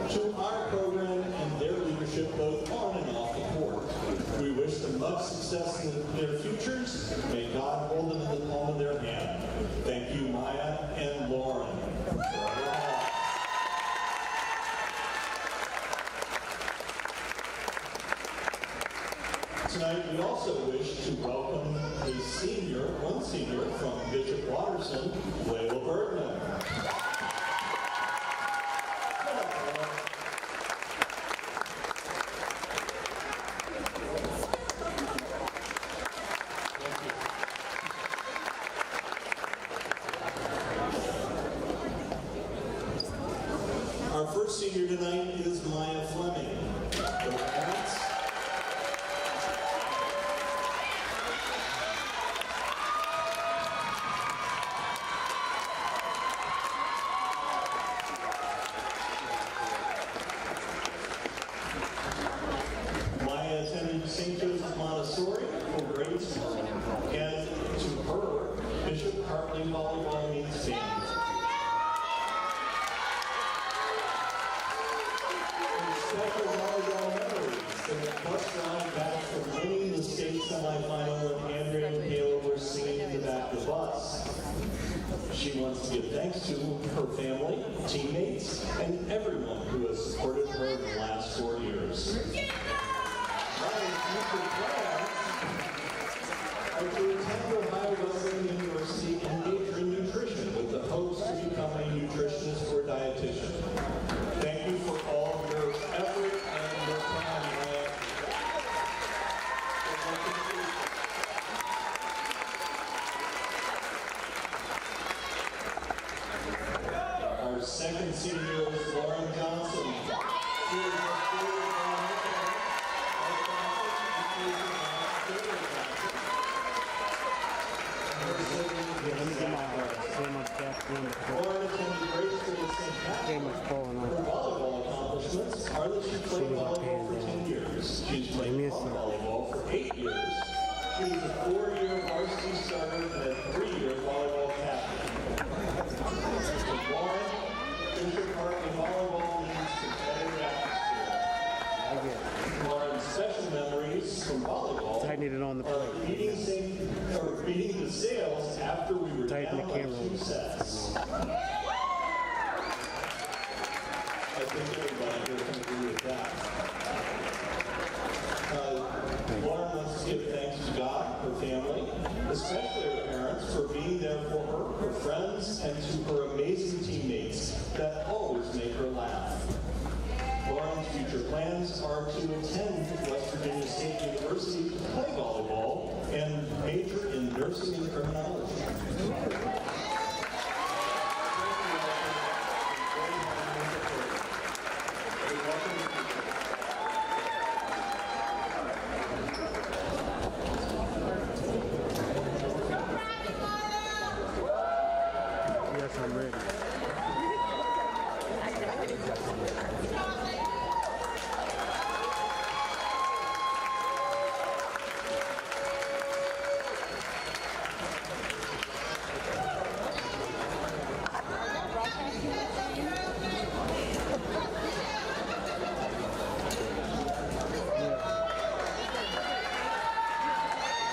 to our program and their leadership both on and off the court. We wish them much success in their futures. May God hold them in the palm of their hand. Thank you, Maya and Lauren. Tonight, we also wish to welcome one senior from Bishop Watterson, Layla Bergman. Our first senior tonight is Maya Fleming. Her parents, Maya attended St. Joseph Montessori for grade school, and to her, Bishop Hartley Volleyball means family. Special volleyball memories in the bus ride back from winning the state semifinal when Andrea and Kayla were singing in the back of the bus. She wants to give thanks to her family, teammates, and everyone who has supported her in the last 4 years. Maya's future plans are to attend Ohio Wesleyan University and major in nutrition with the hopes to become a nutritionist or dietitian. Thank you for all of your effort and your time, Maya. Our second senior is Lauren Johnson. She is a Lauren attended grade school at St. Patrick. Her volleyball accomplishments are that she played volleyball for 10 years. She's played volleyball for 8 years. She was a 4-year varsity starter and a 3-year volleyball captain. For Lauren, Bishop Hartley volleyball means competitive atmosphere. Lauren's special memories from volleyball are beating the sales after we were down by 2 sets. I think everybody here can agree with that. Lauren wants to give thanks to God, her family, especially her parents, for being there for her, her friends, and to her amazing teammates that always make her laugh. Lauren's future plans are to attend West Virginia State University to play volleyball and major in nursing and criminology. Yes, I'm ready.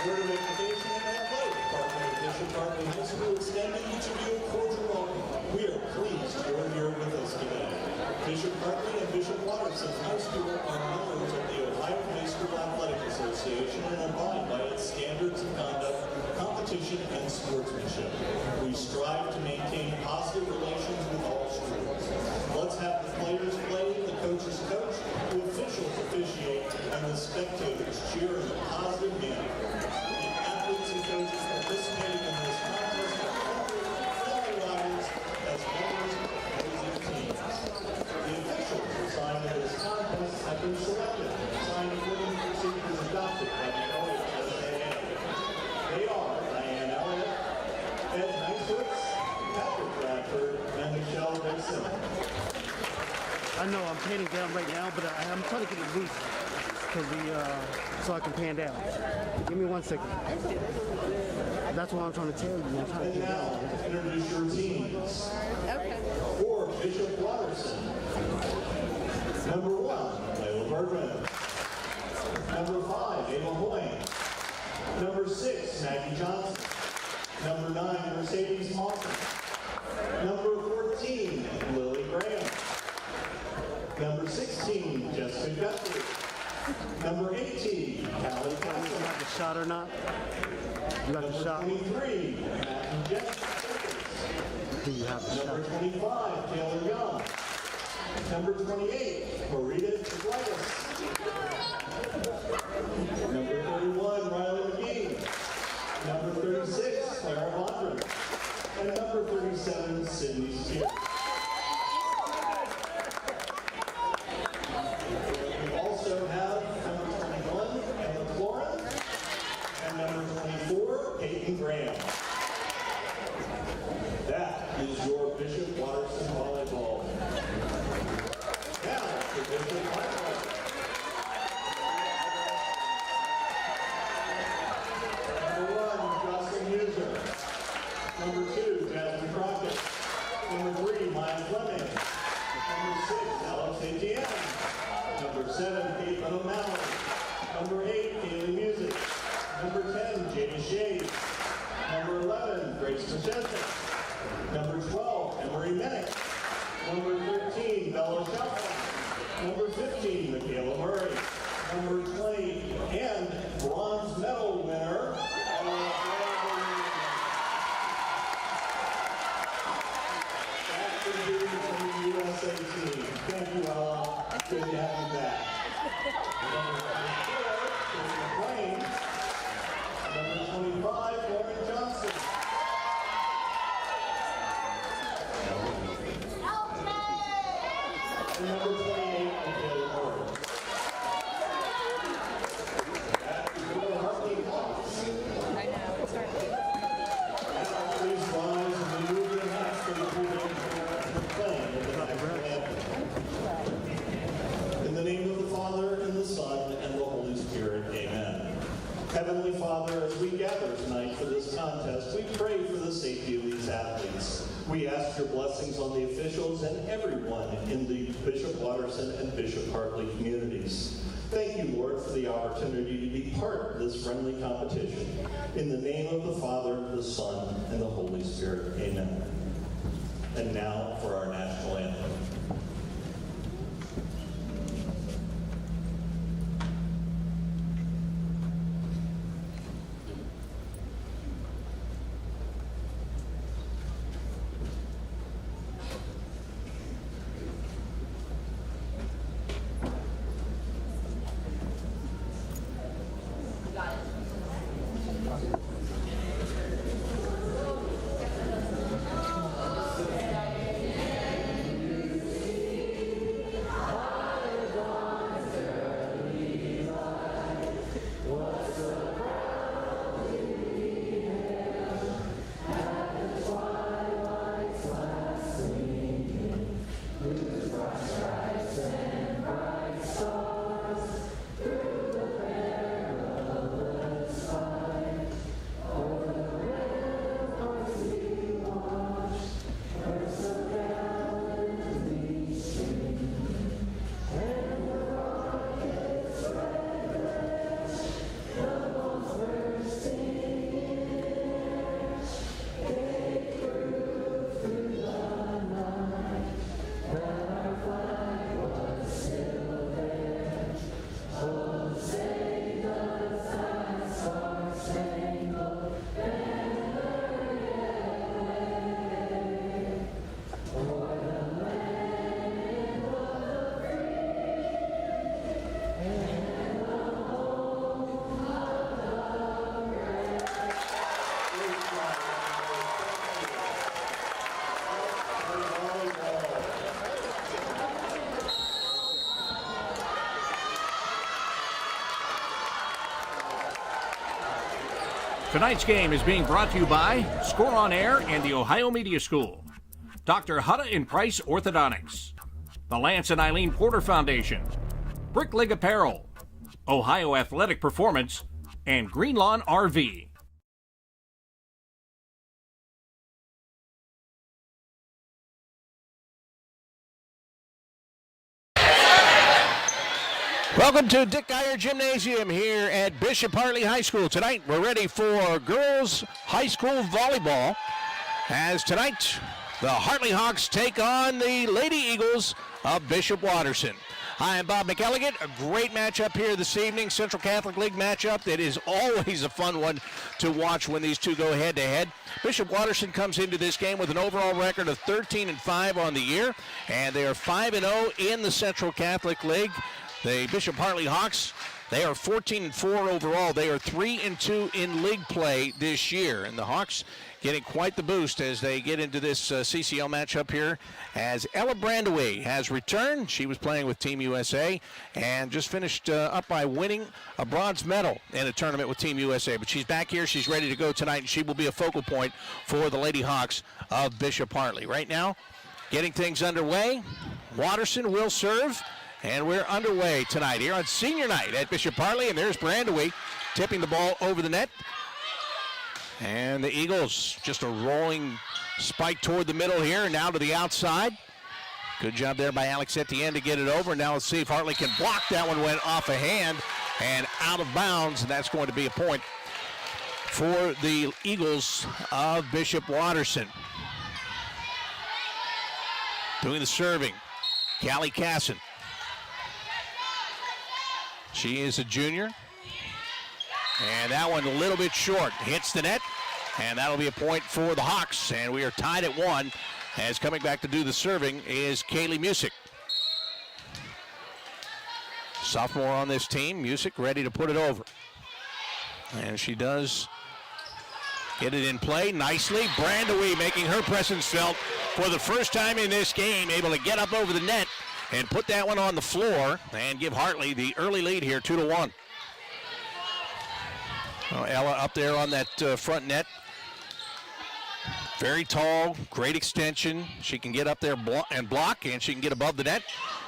Word of invitation and athletic department of Bishop Hartley High School extending each of you a cordial welcome. We are pleased you are here with us today. Bishop Hartley and Bishop Watterson High School are members of the Ohio High School Athletic Association and abide by its standards of conduct, competition, and sportsmanship. We strive to maintain positive relations with all schools. Let's have the players play, the coaches coach, the officials officiate, and the spectators cheer in a positive manner. The athletes and coaches participating in this contest are friendly rivals as members of opposing teams. The officials assigned to this contest have been selected and assigned winning procedures adopted by the OHSAA. They are Diane Elliott, Ed Heiswitz, Patrick Bradford, and Michelle Dixon. I know I'm panning down right now, but I'm trying to get it loose so I can pan down. Give me 1 second. That's what I'm trying to tell you. I'm trying to And now, introduce your teams. Okay. For Bishop Watterson, Number 1, Layla Bergman. Number 5, Ava Hoying. Number 6, Maggie Johnson. Number 9, Mercedes Mawson. Number 14, Lily Graham. Number 16, Jessica Guthrie. Number 18, Callie You Castle. got the shot or not? You got the Number shot? 23, Matthew Jeffers. Do you have the Number shot? 25, Taylor Young. Number 28, Marita Iglesias. Number 31, Riley McGee. Number 36, Clara Vondran. And number 37, Sydney Steele. We also have number 21, Emma Cloran, and number 24, Peyton Graham. That is your Bishop Watterson volleyball. Now, to Bishop Watterson. Number 1, Jocelyn User. Number 2, Jasmine Crockett. Number 3, Maya Fleming. Number 6, Alex Etienne. Number 7, Caitlin O'Malley. Number 8, Kaylee Music. Number 10, Jada Shade. Number 11, Grace Macheska. Number 12, Emery Minnick. Number 13, Bella Shopland. Number 15, Michaela Murray. Number 20, and bronze medal winner, Dr. Judy from the USA team. Thank you, Ella. Good to have you back. Number 24, Chris McLean. Number 25, Lauren Johnson. And number 28, Michaela Murray. That is your Hartley Hawks. I know, it's hard. Now please rise and remove your hats for the people playing with the national anthem. In the name of the Father, and the Son, and the Holy Spirit, amen. Heavenly Father, as we gather tonight for this contest, we pray for the safety of these athletes. We ask your blessings on the officials and everyone in the Bishop Watterson and Bishop Hartley communities. Thank you, Lord, for the opportunity to be part of this friendly competition. In the name of the Father, the Son, and the Holy Spirit, amen. And now for our national anthem. Tonight's game is being brought to you by Score on Air and the Ohio Media School, Dr. Hutta and Price Orthodontics, the Lance and Eileen Porter Foundation, Brickleg Apparel, Ohio Athletic Performance, and Green Lawn RV. Welcome to Dick Geyer Gymnasium here at Bishop Hartley High School. Tonight we're ready for girls high school volleyball, as tonight the Hartley Hawks take on the Lady Eagles of Bishop Watterson. Hi, I'm Bob McElligott. A great matchup here this evening, Central Catholic League matchup that is always a fun one to watch when these two go head-to-head. Bishop Watterson comes into this game with an overall record of 13-5 on the year, and they are 5-0 in the Central Catholic League. The Bishop Hartley Hawks, they are 14-4 overall. They are 3-2 in league play this year, and the Hawks getting quite the boost as they get into this CCL matchup here, as Ella Brandaway has returned. She was playing with Team USA and just finished up by winning a bronze medal in a tournament with Team USA. But she's back here. She's ready to go tonight, and she will be a focal point for the Lady Hawks of Bishop Hartley. Right now, getting things underway, Watterson will serve, and we're underway tonight here on senior night at Bishop Hartley, and there's Brandaway tipping the ball over the net. And the Eagles, just a rolling spike toward the middle here, now to the outside. Good job there by Alex Etienne to get it over. Now let's see if Hartley can block. That one went off a hand and out of bounds, and that's going to be a point for the Eagles of Bishop Watterson. Doing the serving, Callie Casson. She is a junior. And that one a little bit short. Hits the net, and that'll be a point for the Hawks. And we are tied at 1, as coming back to do the serving is Kaylee Music. Sophomore on this team. Music ready to put it over. And she does get it in play nicely. Brandaway making her presence felt for the first time in this game, able to get up over the net and put that one on the floor and give Hartley the early lead here, 2-1. Ella up there on that front net. Very tall, great extension. She can get up there and block, and she can get above the net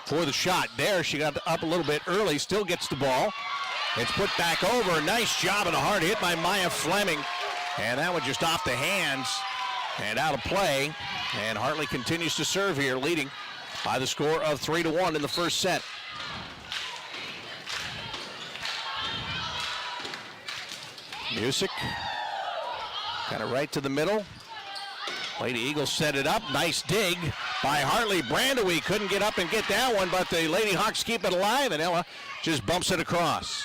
for the shot. There, she got up a little bit early, still gets the ball. It's put back over. Nice job and a hard hit by Maya Fleming. And that one just off the hands and out of play. And Hartley continues to serve here, leading by the score of 3-1 in the first set. Music, kind of right to the middle. Lady Eagles set it up. Nice dig by Hartley. Brandaway couldn't get up and get that one, but the Lady Hawks keep it alive, and Ella just bumps it across.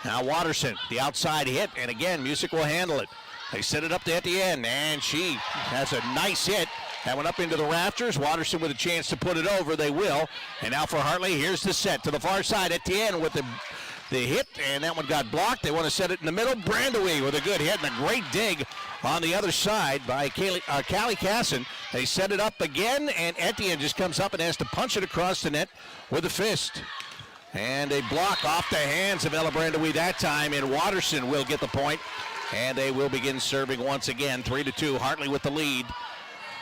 Now Watterson, the outside hit, and again, Music will handle it. They set it up to Etienne, and she has a nice hit. That went up into the rafters. Watterson with a chance to put it over. They will. And now for Hartley, here's the set to the far side. Etienne with the hit, and that one got blocked. They want to set it in the middle. Brandaway with a good hit and a great dig on the other side by Callie Casson. They set it up again, and Etienne just comes up and has to punch it across the net with a fist. And a block off the hands of Ella Brandaway that time, and Watterson will get the point. And they will begin serving once again, 3-2. Hartley with the lead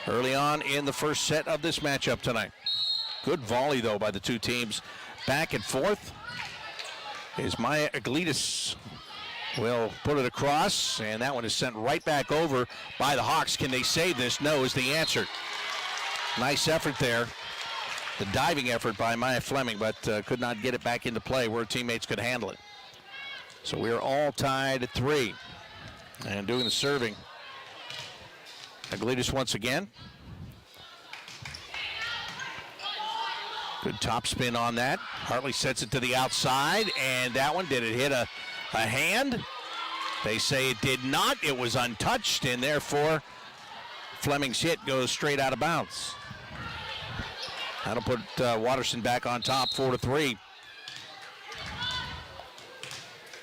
early on in the first set of this matchup tonight. Good volley, though, by the two teams. Back and forth is Maya Aglitas. Will put it across, and that one is sent right back over by the Hawks. Can they save this? No is the answer. Nice effort there. The diving effort by Maya Fleming, but could not get it back into play where teammates could handle it. So we are all tied at 3. And doing the serving, Aglitas once again. Good top spin on that. Hartley sets it to the outside, and that one, did it hit a hand? They say it did not. It was untouched, and therefore Fleming's hit goes straight out of bounds. That'll put Watterson back on top, 4-3. It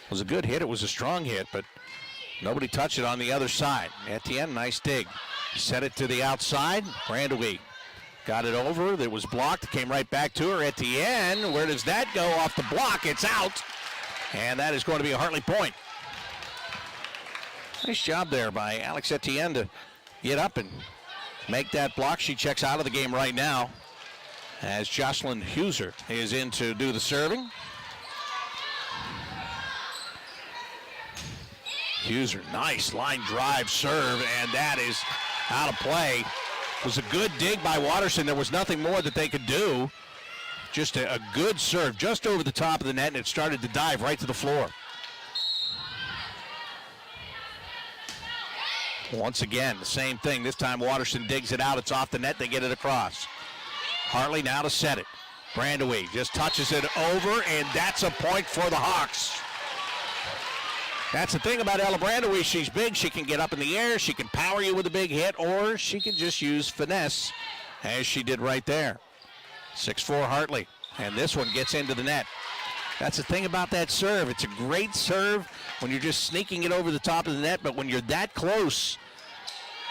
was a good hit. It was a strong hit, but nobody touched it on the other side. Etienne, nice dig. Set it to the outside. Brandaway got it over. It was blocked. Came right back to her. Etienne, where does that go? Off the block. It's out. And that is going to be a Hartley point. Nice job there by Alex Etienne to get up and make that block. She checks out of the game right now as Jocelyn Huser is in to do the serving. Huser, nice line drive serve, and that is out of play. It was a good dig by Watterson. There was nothing more that they could do. Just a good serve just over the top of the net, and it started to dive right to the floor. Once again, the same thing. This time Watterson digs it out. It's off the net. They get it across. Hartley now to set it. Brandewee just touches it over, and that's a point for the Hawks. That's the thing about Ella Brandewee. She's big. She can get up in the air. She can power you with a big hit, or she can just use finesse, as she did right there. 6'4" Hartley, and this one gets into the net. That's the thing about that serve. It's a great serve when you're just sneaking it over the top of the net, but when you're that close,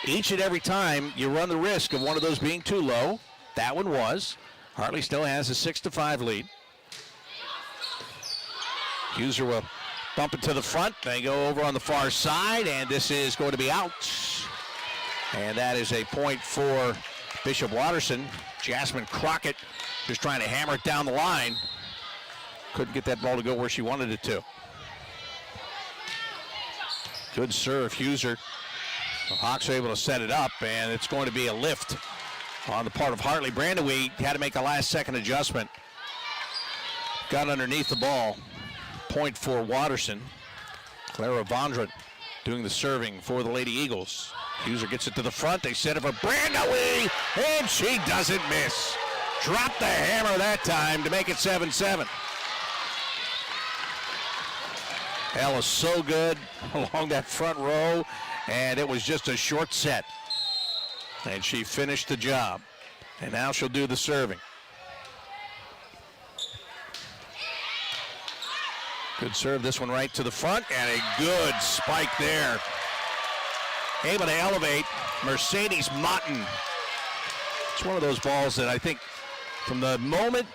each and every time, you run the risk of one of those being too low. That one was. Hartley still has a 6-5 lead. Huser will bump it to the front. They go over on the far side, and this is going to be out. And that is a point for Bishop Watterson. Jasmine Crockett just trying to hammer it down the line. Couldn't get that ball to go where she wanted it to. Good serve, Huser. The Hawks are able to set it up, and it's going to be a lift on the part of Hartley. Brandewee had to make a last-second adjustment. Got underneath the ball. Point for Watterson. Clara Vondran doing the serving for the Lady Eagles. Huser gets it to the front. They set it for Brandewee, and she doesn't miss. Dropped the hammer that time to make it 7-7. Ella's so good along that front row, and it was just a short set. And she finished the job. And now she'll do the serving. Good serve, this one right to the front, and a good spike there. Able to elevate Mercedes Motten. It's one of those balls that I think from the moment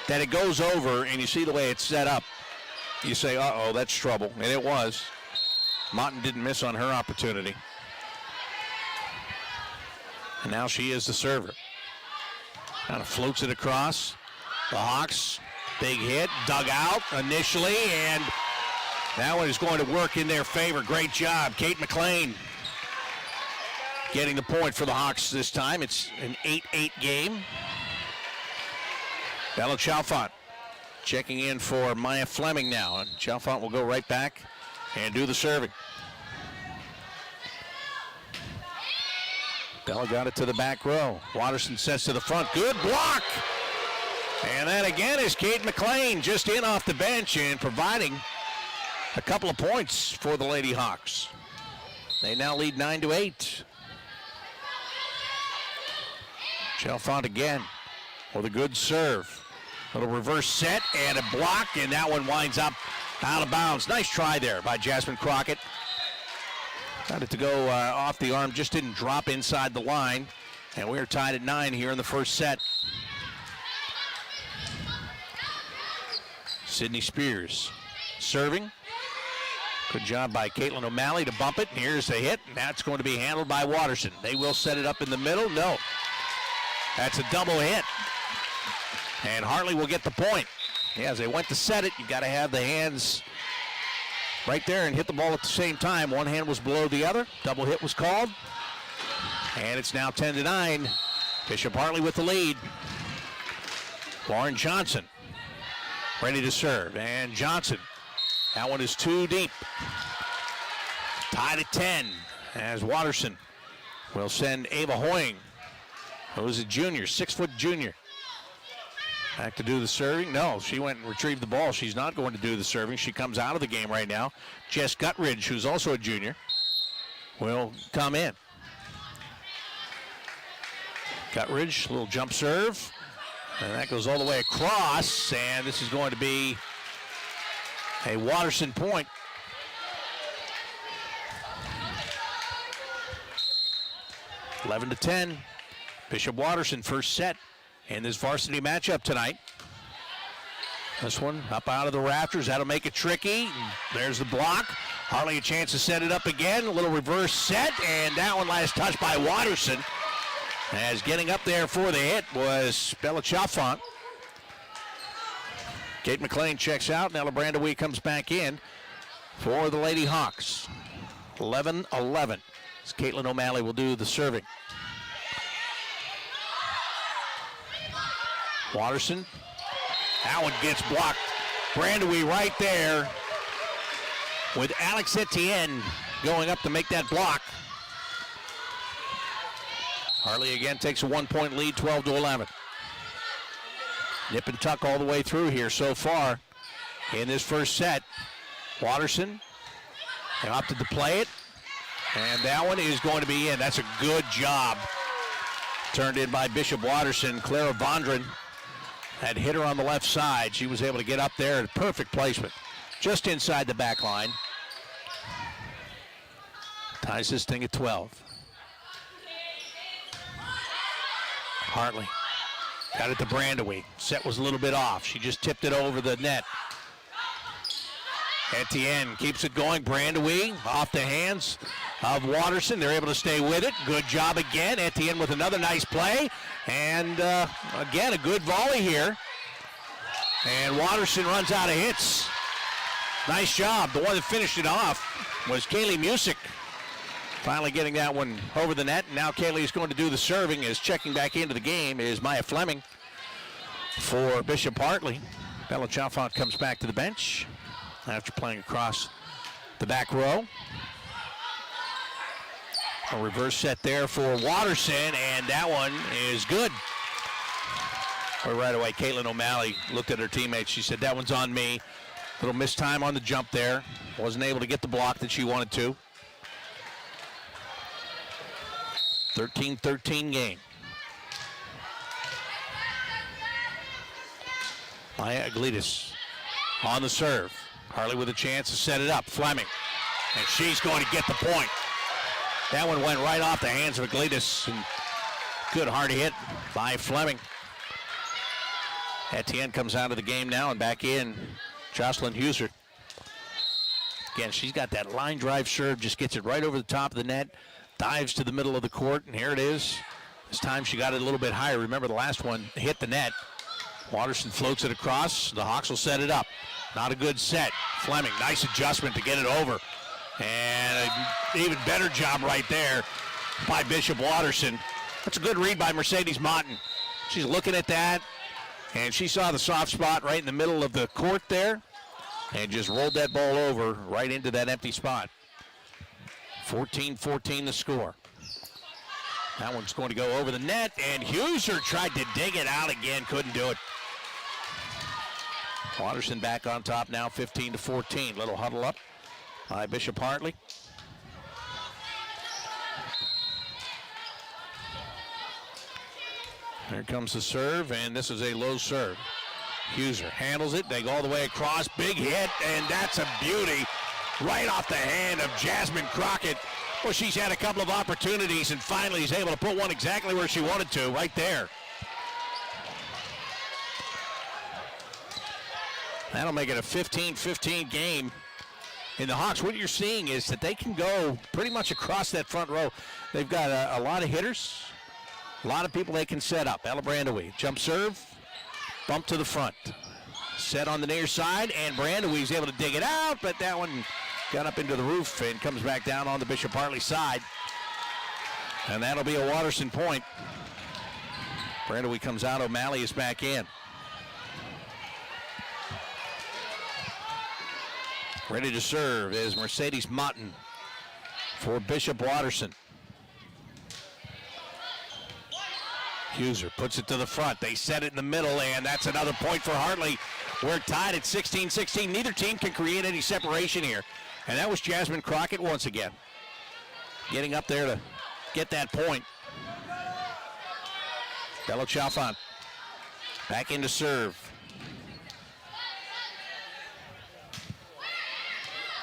that it goes over and you see the way it's set up, you say, uh-oh, that's trouble. And it was. Motten didn't miss on her opportunity. And now she is the server. Kind of floats it across. The Hawks, big hit, dug out initially, and that one is going to work in their favor. Great job, Kate McLean getting the point for the Hawks this time. It's an 8-8 game. Bella Chalfant checking in for Maya Fleming now, and Chalfant will go right back and do the serving. Bella got it to the back row. Watterson sets to the front. Good block! And that again is Kate McLean just in off the bench and providing a couple of points for the Lady Hawks. They now lead 9-8. Chalfant again with a good serve. Little reverse set and a block, and that one winds up out of bounds. Nice try there by Jasmine Crockett. Got it to go off the arm, just didn't drop inside the line. And we're tied at 9 here in the first set. Sydney Spears serving. Good job by Caitlin O'Malley to bump it. And here's the hit, and that's going to be handled by Watterson. They will set it up in the middle. No. That's a double hit. And Hartley will get the point. Yeah, as they went to set it, you got to have the hands right there and hit the ball at the same time. One hand was below the other. Double hit was called. And it's now 10-9. Bishop Hartley with the lead. Lauren Johnson ready to serve. And Johnson, that one is too deep. Tied at 10 as Watterson will send Ava Hoying, who's a junior, 6-foot junior, back to do the serving. No, she went and retrieved the ball. She's not going to do the serving. She comes out of the game right now. Jess Guttridge, who's also a junior, will come in. Guttridge, little jump serve. And that goes all the way across. And this is going to be a Watterson point. Eleven to 10. Bishop Watterson first set in this varsity matchup tonight. This one up out of the rafters. That'll make it tricky. There's the block. Hartley a chance to set it up again. A little reverse set, and that one last touch by Watterson. As getting up there for the hit was Bella Chalfant. Kate McLean checks out. Ella Brandewee comes back in for the Lady Hawks. 11-11. As Caitlin O'Malley will do the serving. Watterson That one gets blocked. Brandewee right there with Alex Etienne going up to make that block. Hartley again takes a 1-point lead, 12-11. Nip and tuck all the way through here so far in this first set. Watterson opted to play it, and that one is going to be in. That's a good job turned in by Bishop Watterson. Clara Vondran had hit her on the left side. She was able to get up there at perfect placement, just inside the back line. Ties this thing at 12. Hartley got it to Brandewee. Set was a little bit off. She just tipped it over the net. Etienne keeps it going. Brandewee off the hands of Watterson. They're able to stay with it. Good job again. Etienne with another nice play. And again, a good volley here. And Watterson runs out of hits. Nice job. The one that finished it off was Kaylee Music. Finally getting that one over the net. And now Kaylee is going to do the serving. As checking back into the game is Maya Fleming for Bishop Hartley. Bella Chalfont comes back to the bench after playing across the back row. A reverse set there for Watterson, and that one is good. But right away, Caitlin O'Malley looked at her teammates. She said, that one's on me. Little missed time on the jump there. Wasn't able to get the block that she wanted to. 13-13 game. Maya Iglesias on the serve. Hartley with a chance to set it up. Fleming. And she's going to get the point. That one went right off the hands of Iglesias. And good hard hit by Fleming. Etienne comes out of the game now and back in Jocelyn Huser. Again, she's got that line drive serve. Just gets it right over the top of the net. Dives to the middle of the court, and here it is. This time she got it a little bit higher. Remember the last one hit the net. Watterson floats it across. The Hawks will set it up. Not a good set. Fleming, nice adjustment to get it over. And an even better job right there by Bishop Watterson. That's a good read by Mercedes Motton. She's looking at that, and she saw the soft spot right in the middle of the court there, and just rolled that ball over right into that empty spot. 14-14 the score. That one's going to go over the net, and Huser tried to dig it out again, couldn't do it. Watterson back on top now, 15-14. Little huddle up by Bishop Hartley. Here comes the serve, and this is a low serve. Huser handles it. They go all the way across. Big hit, and that's a beauty. Right off the hand of Jasmine Crockett. Well, she's had a couple of opportunities, and finally is able to put one exactly where she wanted to, right there. That'll make it a 15-15 game. In the Hawks, what you're seeing is that they can go pretty much across that front row. They've got a lot of hitters, a lot of people they can set up. Ella Brandewee, jump serve, bump to the front. Set on the near side, and Brandewee's able to dig it out, but that one got up into the roof and comes back down on the Bishop Hartley side. And that'll be a Watterson point. Brandewee comes out, O'Malley is back in. Ready to serve is Mercedes Motton for Bishop Watterson. Huser puts it to the front. They set it in the middle, and that's another point for Hartley. We're tied at 16-16. Neither team can create any separation here. And that was Jasmine Crockett once again, getting up there to get that point. Bella Chalfont back into serve.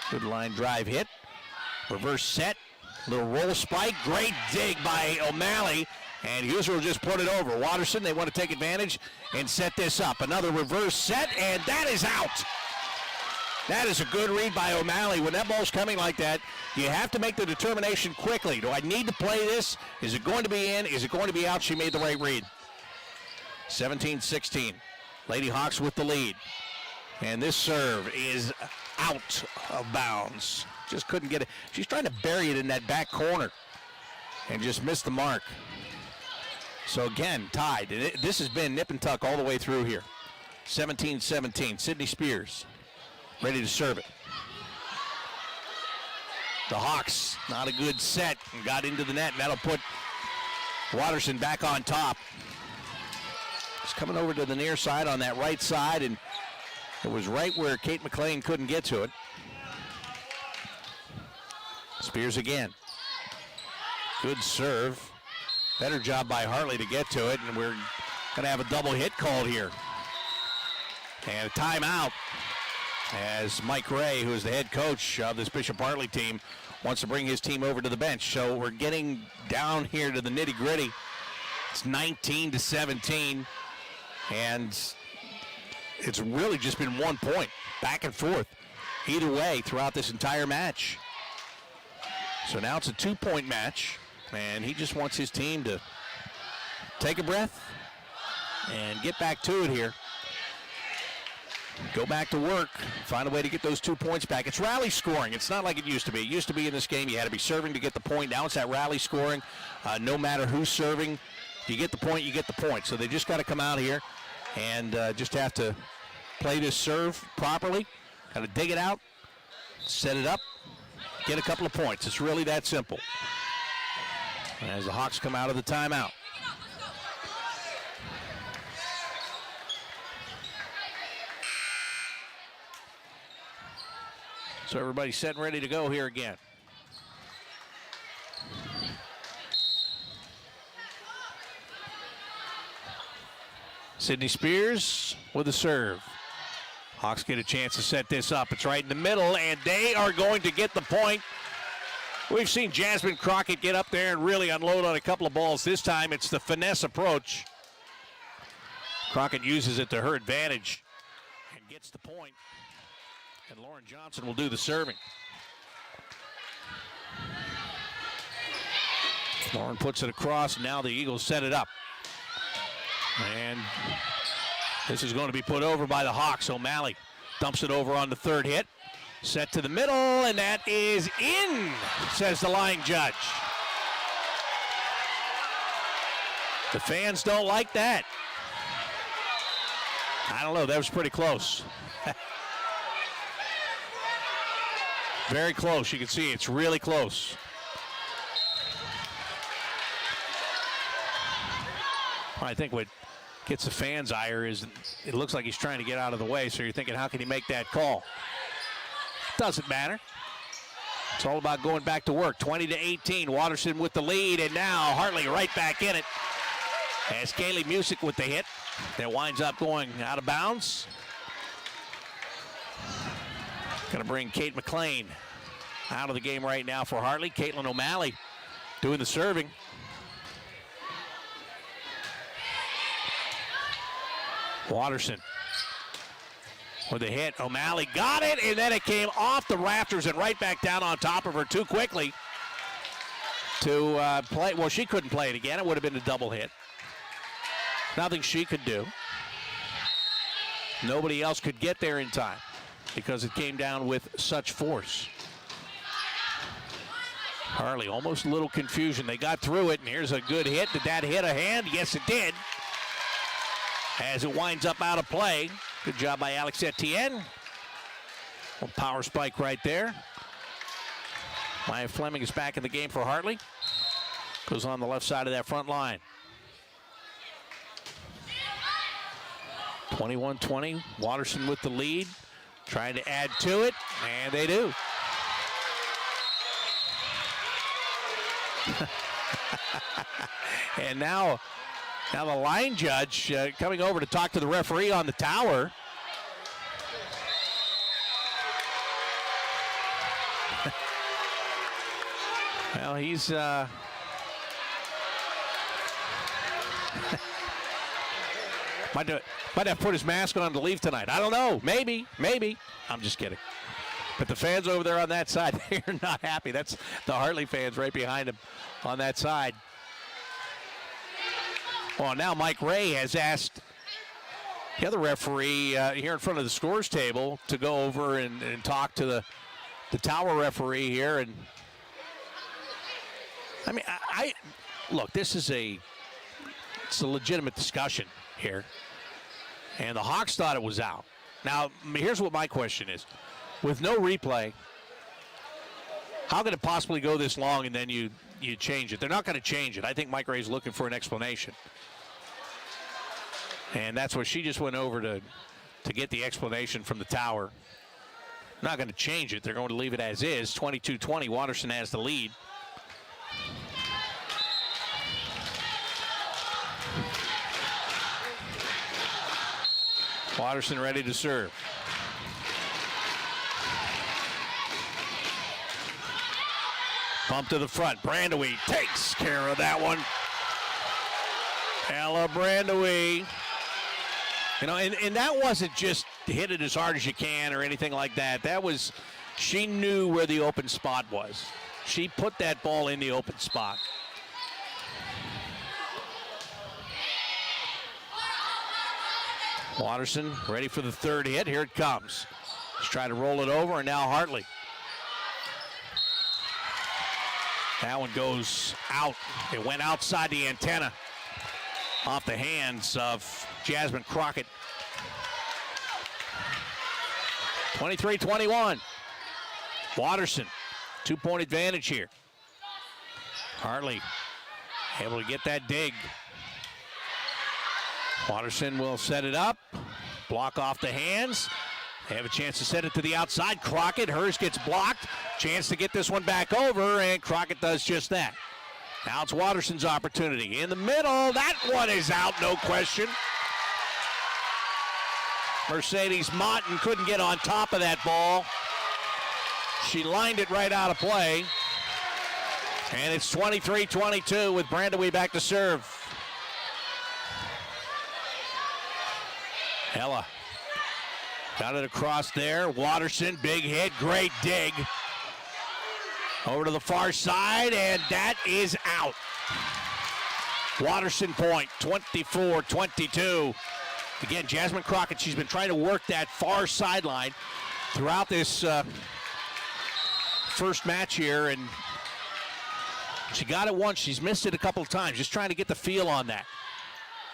Good line drive hit. Reverse set. Little roll spike. Great dig by O'Malley. And Huser will just put it over. Watterson, they want to take advantage and set this up. Another reverse set, and that is out. That is a good read by O'Malley. When that ball's coming like that, you have to make the determination quickly. Do I need to play this? Is it going to be in? Is it going to be out? She made the right read. 17-16. Lady Hawks with the lead. And this serve is out of bounds. Just couldn't get it. She's trying to bury it in that back corner and just missed the mark. So again, tied. This has been nip and tuck all the way through here. 17-17. Sydney Spears ready to serve it. The Hawks, not a good set, and got into the net, and that'll put Watterson back on top. He's coming over to the near side on that right side, and it was right where Kate McLean couldn't get to it. Spears again. Good serve. Better job by Hartley to get to it, and we're going to have a double hit called here. And a timeout as Mike Ray, who is the head coach of this Bishop Hartley team, wants to bring his team over to the bench. So we're getting down here to the nitty-gritty. It's 19-17, and it's really just been 1 point, back and forth, either way throughout this entire match. So now it's a 2-point match, and he just wants his team to take a breath and get back to it here. Go back to work, find a way to get those 2 points back. It's rally scoring. It's not like it used to be. It used to be in this game you had to be serving to get the point. Now it's that rally scoring. No matter who's serving, you get the point, you get the point. So they just got to come out here and just have to play this serve properly. Got to dig it out, set it up, get a couple of points. It's really that simple. As the Hawks come out of the timeout. So everybody's set and ready to go here again. Sydney Spears with a serve. Hawks get a chance to set this up. It's right in the middle, and they are going to get the point. We've seen Jasmine Crockett get up there and really unload on a couple of balls. This time it's the finesse approach. Crockett uses it to her advantage and gets the point. And Lauren Johnson will do the serving. Lauren puts it across, and now the Eagles set it up. And this is going to be put over by the Hawks. O'Malley dumps it over on the third hit. Set to the middle, and that is in, says the line judge. The fans don't like that. I don't know, that was pretty close. Very close, you can see it's really close. I think what gets the fans' ire is it looks like he's trying to get out of the way, so you're thinking, how can he make that call? Doesn't matter. It's all about going back to work. 20-18, Watterson with the lead, and now Hartley right back in it. As Kaylee Music with the hit that winds up going out of bounds. Going to bring Kate McLean out of the game right now for Hartley. Caitlin O'Malley doing the serving. Watterson with a hit. O'Malley got it, and then it came off the rafters and right back down on top of her too quickly to play. Well, she couldn't play it again. It would have been a double hit. Nothing she could do. Nobody else could get there in time because it came down with such force. Hartley, almost a little confusion. They got through it, and here's a good hit. Did that hit a hand? Yes, it did. As it winds up out of play. Good job by Alex Etienne. A power spike right there. Maya Fleming is back in the game for Hartley. Goes on the left side of that front line. 21-20, Watterson with the lead. Trying to add to it, and they do. And now the line judge coming over to talk to the referee on the tower. Well, he's might have put his mask on to leave tonight. I don't know. Maybe. I'm just kidding. But the fans over there on that side, they're not happy. That's the Hartley fans right behind him on that side. Well, now Mike Ray has asked the other referee here in front of the scores table to go over and talk to the tower referee here. And I mean, I look, it's a legitimate discussion here. And the Hawks thought it was out. Now, here's what my question is. With no replay, how could it possibly go this long and then you change it? They're not going to change it. I think Mike Ray's looking for an explanation. And that's where she just went over to get the explanation from the tower. Not going to change it. They're going to leave it as is. 22-20. Watterson has the lead. Watterson ready to serve. Pump to the front. Brandewee takes care of that one. Ella Brandewee. You know, and that wasn't just hit it as hard as you can or anything like that. That was, she knew where the open spot was. She put that ball in the open spot. Watterson ready for the third hit. Here it comes. She's trying to roll it over, and now Hartley. That one goes out. It went outside the antenna off the hands of Jasmine Crockett. 23-21. Watterson, 2-point advantage here. Hartley able to get that dig. Watterson will set it up. Block off the hands. They have a chance to set it to the outside. Crockett, hers gets blocked. Chance to get this one back over, and Crockett does just that. Now it's Watterson's opportunity. In the middle, that one is out, no question. Mercedes Motton couldn't get on top of that ball. She lined it right out of play. And it's 23-22 with Brandewee back to serve. Ella got it across there. Watterson, big hit, great dig. Over to the far side, and that is out. Watterson point, 24-22. Again, Jasmine Crockett, she's been trying to work that far sideline throughout this first match here, and she got it once. She's missed it a couple of times, just trying to get the feel on that.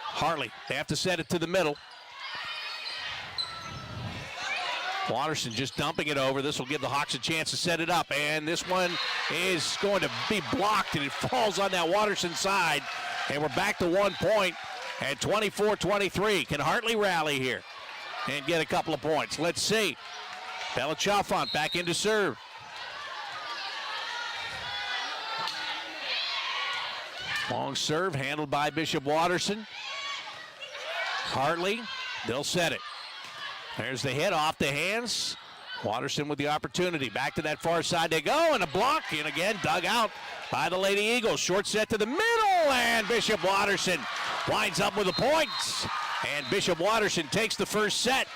Hartley, they have to set it to the middle. Watterson just dumping it over. This will give the Hawks a chance to set it up, and this one is going to be blocked, and it falls on that Watterson side, and we're back to 1 point at 24-23. Can Hartley rally here and get a couple of points? Let's see. Bella Chalfont back into serve. Long serve handled by Bishop Watterson. Hartley, they'll set it. There's the hit off the hands. Watterson with the opportunity. Back to that far side they go, and a block, and again dug out by the Lady Eagles. Short set to the middle, and Bishop Watterson winds up with the points. And Bishop Watterson takes the first set.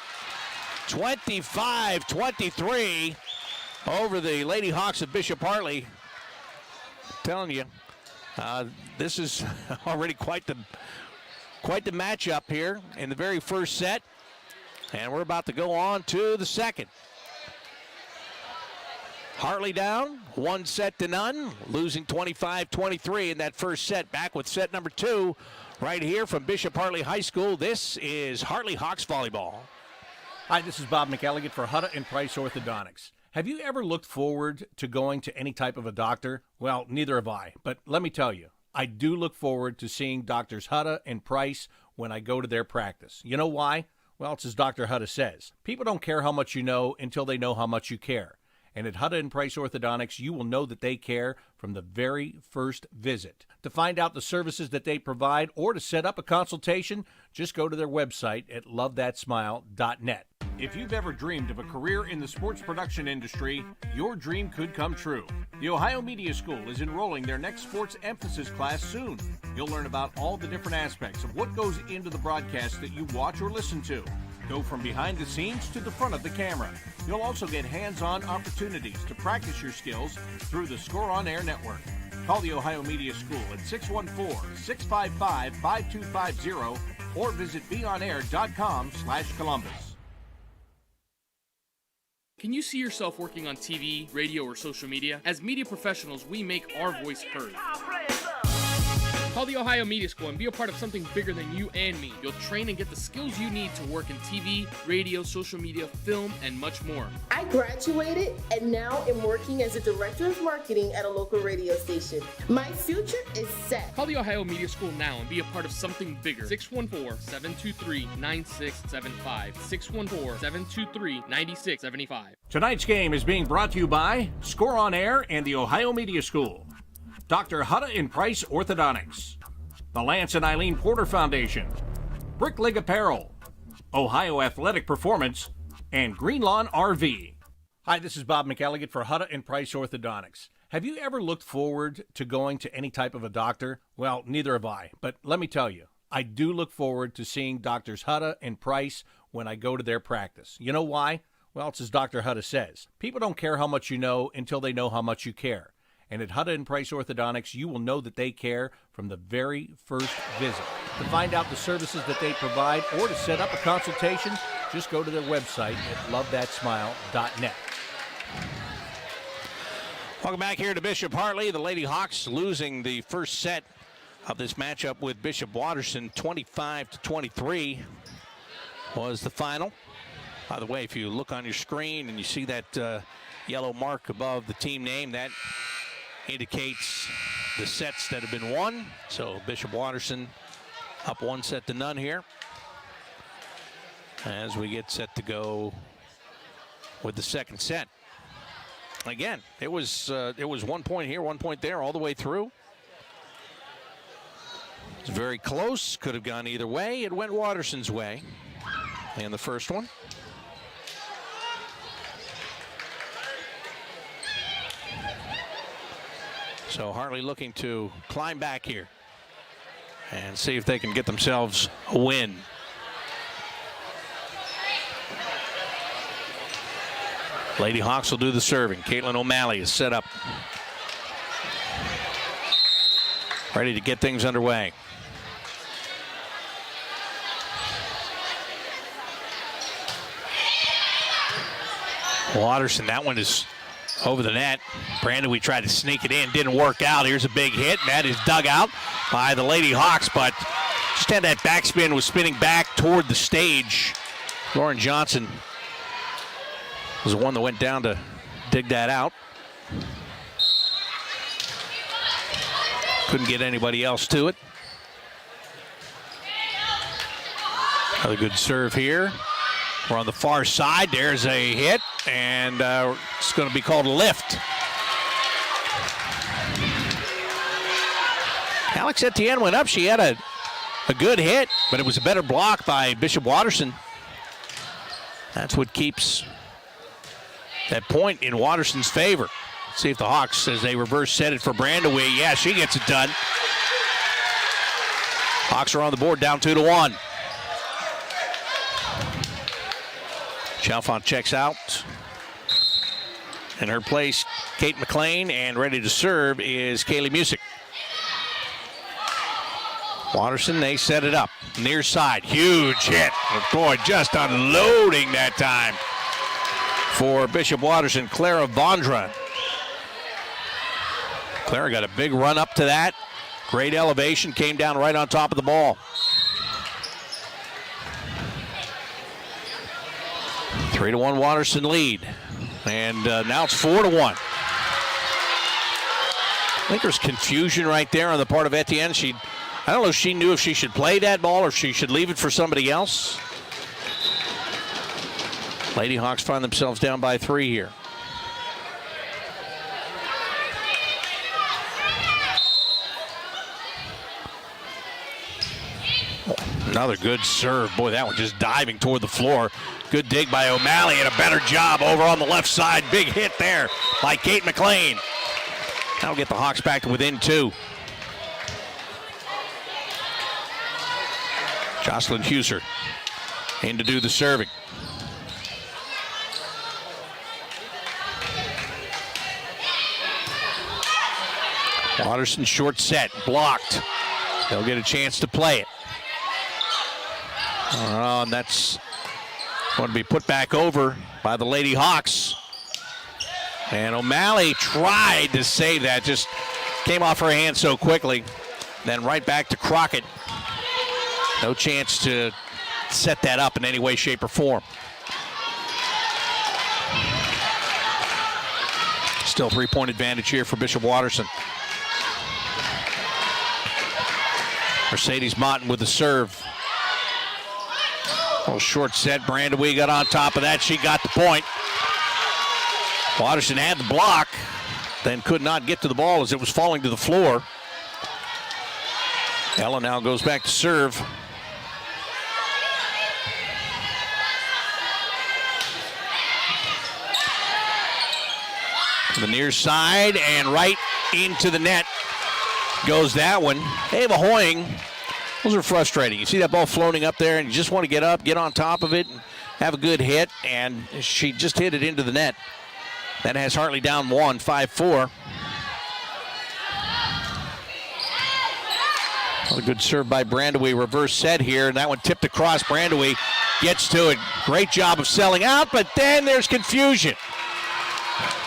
25-23 over the Lady Hawks of Bishop Hartley. I'm telling you, this is already quite the matchup here in the very first set. And we're about to go on to the second. Hartley down, 1-0, losing 25-23 in that first set. Back with set number 2 right here from Bishop Hartley High School. This is Hartley Hawks Volleyball. Hi, this is Bob McElligott for Hutta and Price Orthodontics. Have you ever looked forward to going to any type of a doctor? Well, neither have I, but let me tell you, I do look forward to seeing Doctors Hutta and Price when I go to their practice. You know why? Well, it's as Dr. Hutta says. People don't care how much you know until they know how much you care. And at Hutta and Price Orthodontics, you will know that they care from the very first visit. To find out the services that they provide or to set up a consultation, just go to their website at lovethatsmile.net. If you've ever dreamed of a career in the sports production industry, your dream could come true. The Ohio Media School is enrolling their next sports emphasis class soon. You'll learn about all the different aspects of what goes into the broadcast that you watch or listen to. Go from behind the scenes to the front of the camera. You'll also get hands-on opportunities to practice your skills through the Score on Air network. Call the Ohio Media School at 614-655-5250 or visit beonair.com/Columbus. Can you see yourself working on TV, radio, or social media? As media professionals, we make our voice heard. Call the Ohio Media School and be a part of something bigger than you and me. You'll train and get the skills you need to work in TV, radio, social media, film, and much more. I graduated and now am working as a director of marketing at a local radio station. My future is set. Call the Ohio Media School now and be a part of something bigger. 614-723-9675. 614-723-9675. Tonight's game is being brought to you by Score on Air and the Ohio Media School, Dr. Hutta and Price Orthodontics, the Lance and Eileen Porter Foundation, Brick League Apparel, Ohio Athletic Performance, and Green Lawn RV. Hi, this is Bob McElligott for Hutta and Price Orthodontics. Have you ever looked forward to going to any type of a doctor? Well, neither have I, but let me tell you, I do look forward to seeing Doctors Hutta and Price when I go to their practice. You know why? Well, it's as Dr. Hutta says. People don't care how much you know until they know how much you care. And at Hutta and Price Orthodontics, you will know that they care from the very first visit. To find out the services that they provide or to set up a consultation, just go to their website at lovethatsmile.net. Welcome back here to Bishop Hartley. The Lady Hawks losing the first set of this matchup with Bishop Watterson. 25-23 was the final. By the way, if you look on your screen and you see that yellow mark above the team name, that indicates the sets that have been won. So Bishop Watterson up 1-0 here as we get set to go with the second set. Again, it was 1 point here, 1 point there, all the way through. It's very close. Could have gone either way. It went Watterson's way in the first one. So Hartley looking to climb back here and see if they can get themselves a win. Lady Hawks will do the serving. Caitlin O'Malley is set up, ready to get things underway. Watterson, that one is over the net. Brandon, we tried to sneak it in, didn't work out. Here's a big hit, and that is dug out by the Lady Hawks, but just had that backspin, was spinning back toward the stage. Lauren Johnson was the one that went down to dig that out. Couldn't get anybody else to it. Another good serve here. We're on the far side. There's a hit, and it's going to be called a lift. Alex Etienne went up. She had a good hit, but it was a better block by Bishop Watterson. That's what keeps that point in Watterson's favor. Let's see if the Hawks, as they reverse set it for Brandaway. Yeah, she gets it done. Hawks are on the board, down 2-1. Chalfont checks out. In her place, Kate McLean, and ready to serve is Kaylee Music. Watterson, they set it up. Near side, huge hit. Boy, just unloading that time for Bishop Watterson, Clara Vondra. Clara got a big run up to that. Great elevation, came down right on top of the ball. 3-1 Watterson lead. And now it's 4-1. I think there's confusion right there on the part of Etienne. I don't know if she knew if she should play that ball or if she should leave it for somebody else. Lady Hawks find themselves down by 3 here. Another good serve. Boy, that one just diving toward the floor. Good dig by O'Malley and a better job over on the left side. Big hit there by Kate McLean. That'll get the Hawks back to within 2. Jocelyn Huser in to do the serving. Watterson short set, blocked. They'll get a chance to play it. And that's going to be put back over by the Lady Hawks. And O'Malley tried to save that, just came off her hand so quickly. Then right back to Crockett. No chance to set that up in any way, shape, or form. Still 3-point advantage here for Bishop Watterson. Mercedes Motton with the serve. Little short set. Brandewee got on top of that. She got the point. Watterson had the block, then could not get to the ball as it was falling to the floor. Ella now goes back to serve. To the near side and right into the net goes that one. Ava Hoying, those are frustrating. You see that ball floating up there and you just want to get up, get on top of it, and have a good hit, and she just hit it into the net. That has Hartley down 1, 5-4. A good serve by Brandewee, reverse set here, and that one tipped across. Brandewee gets to it. Great job of selling out, but then there's confusion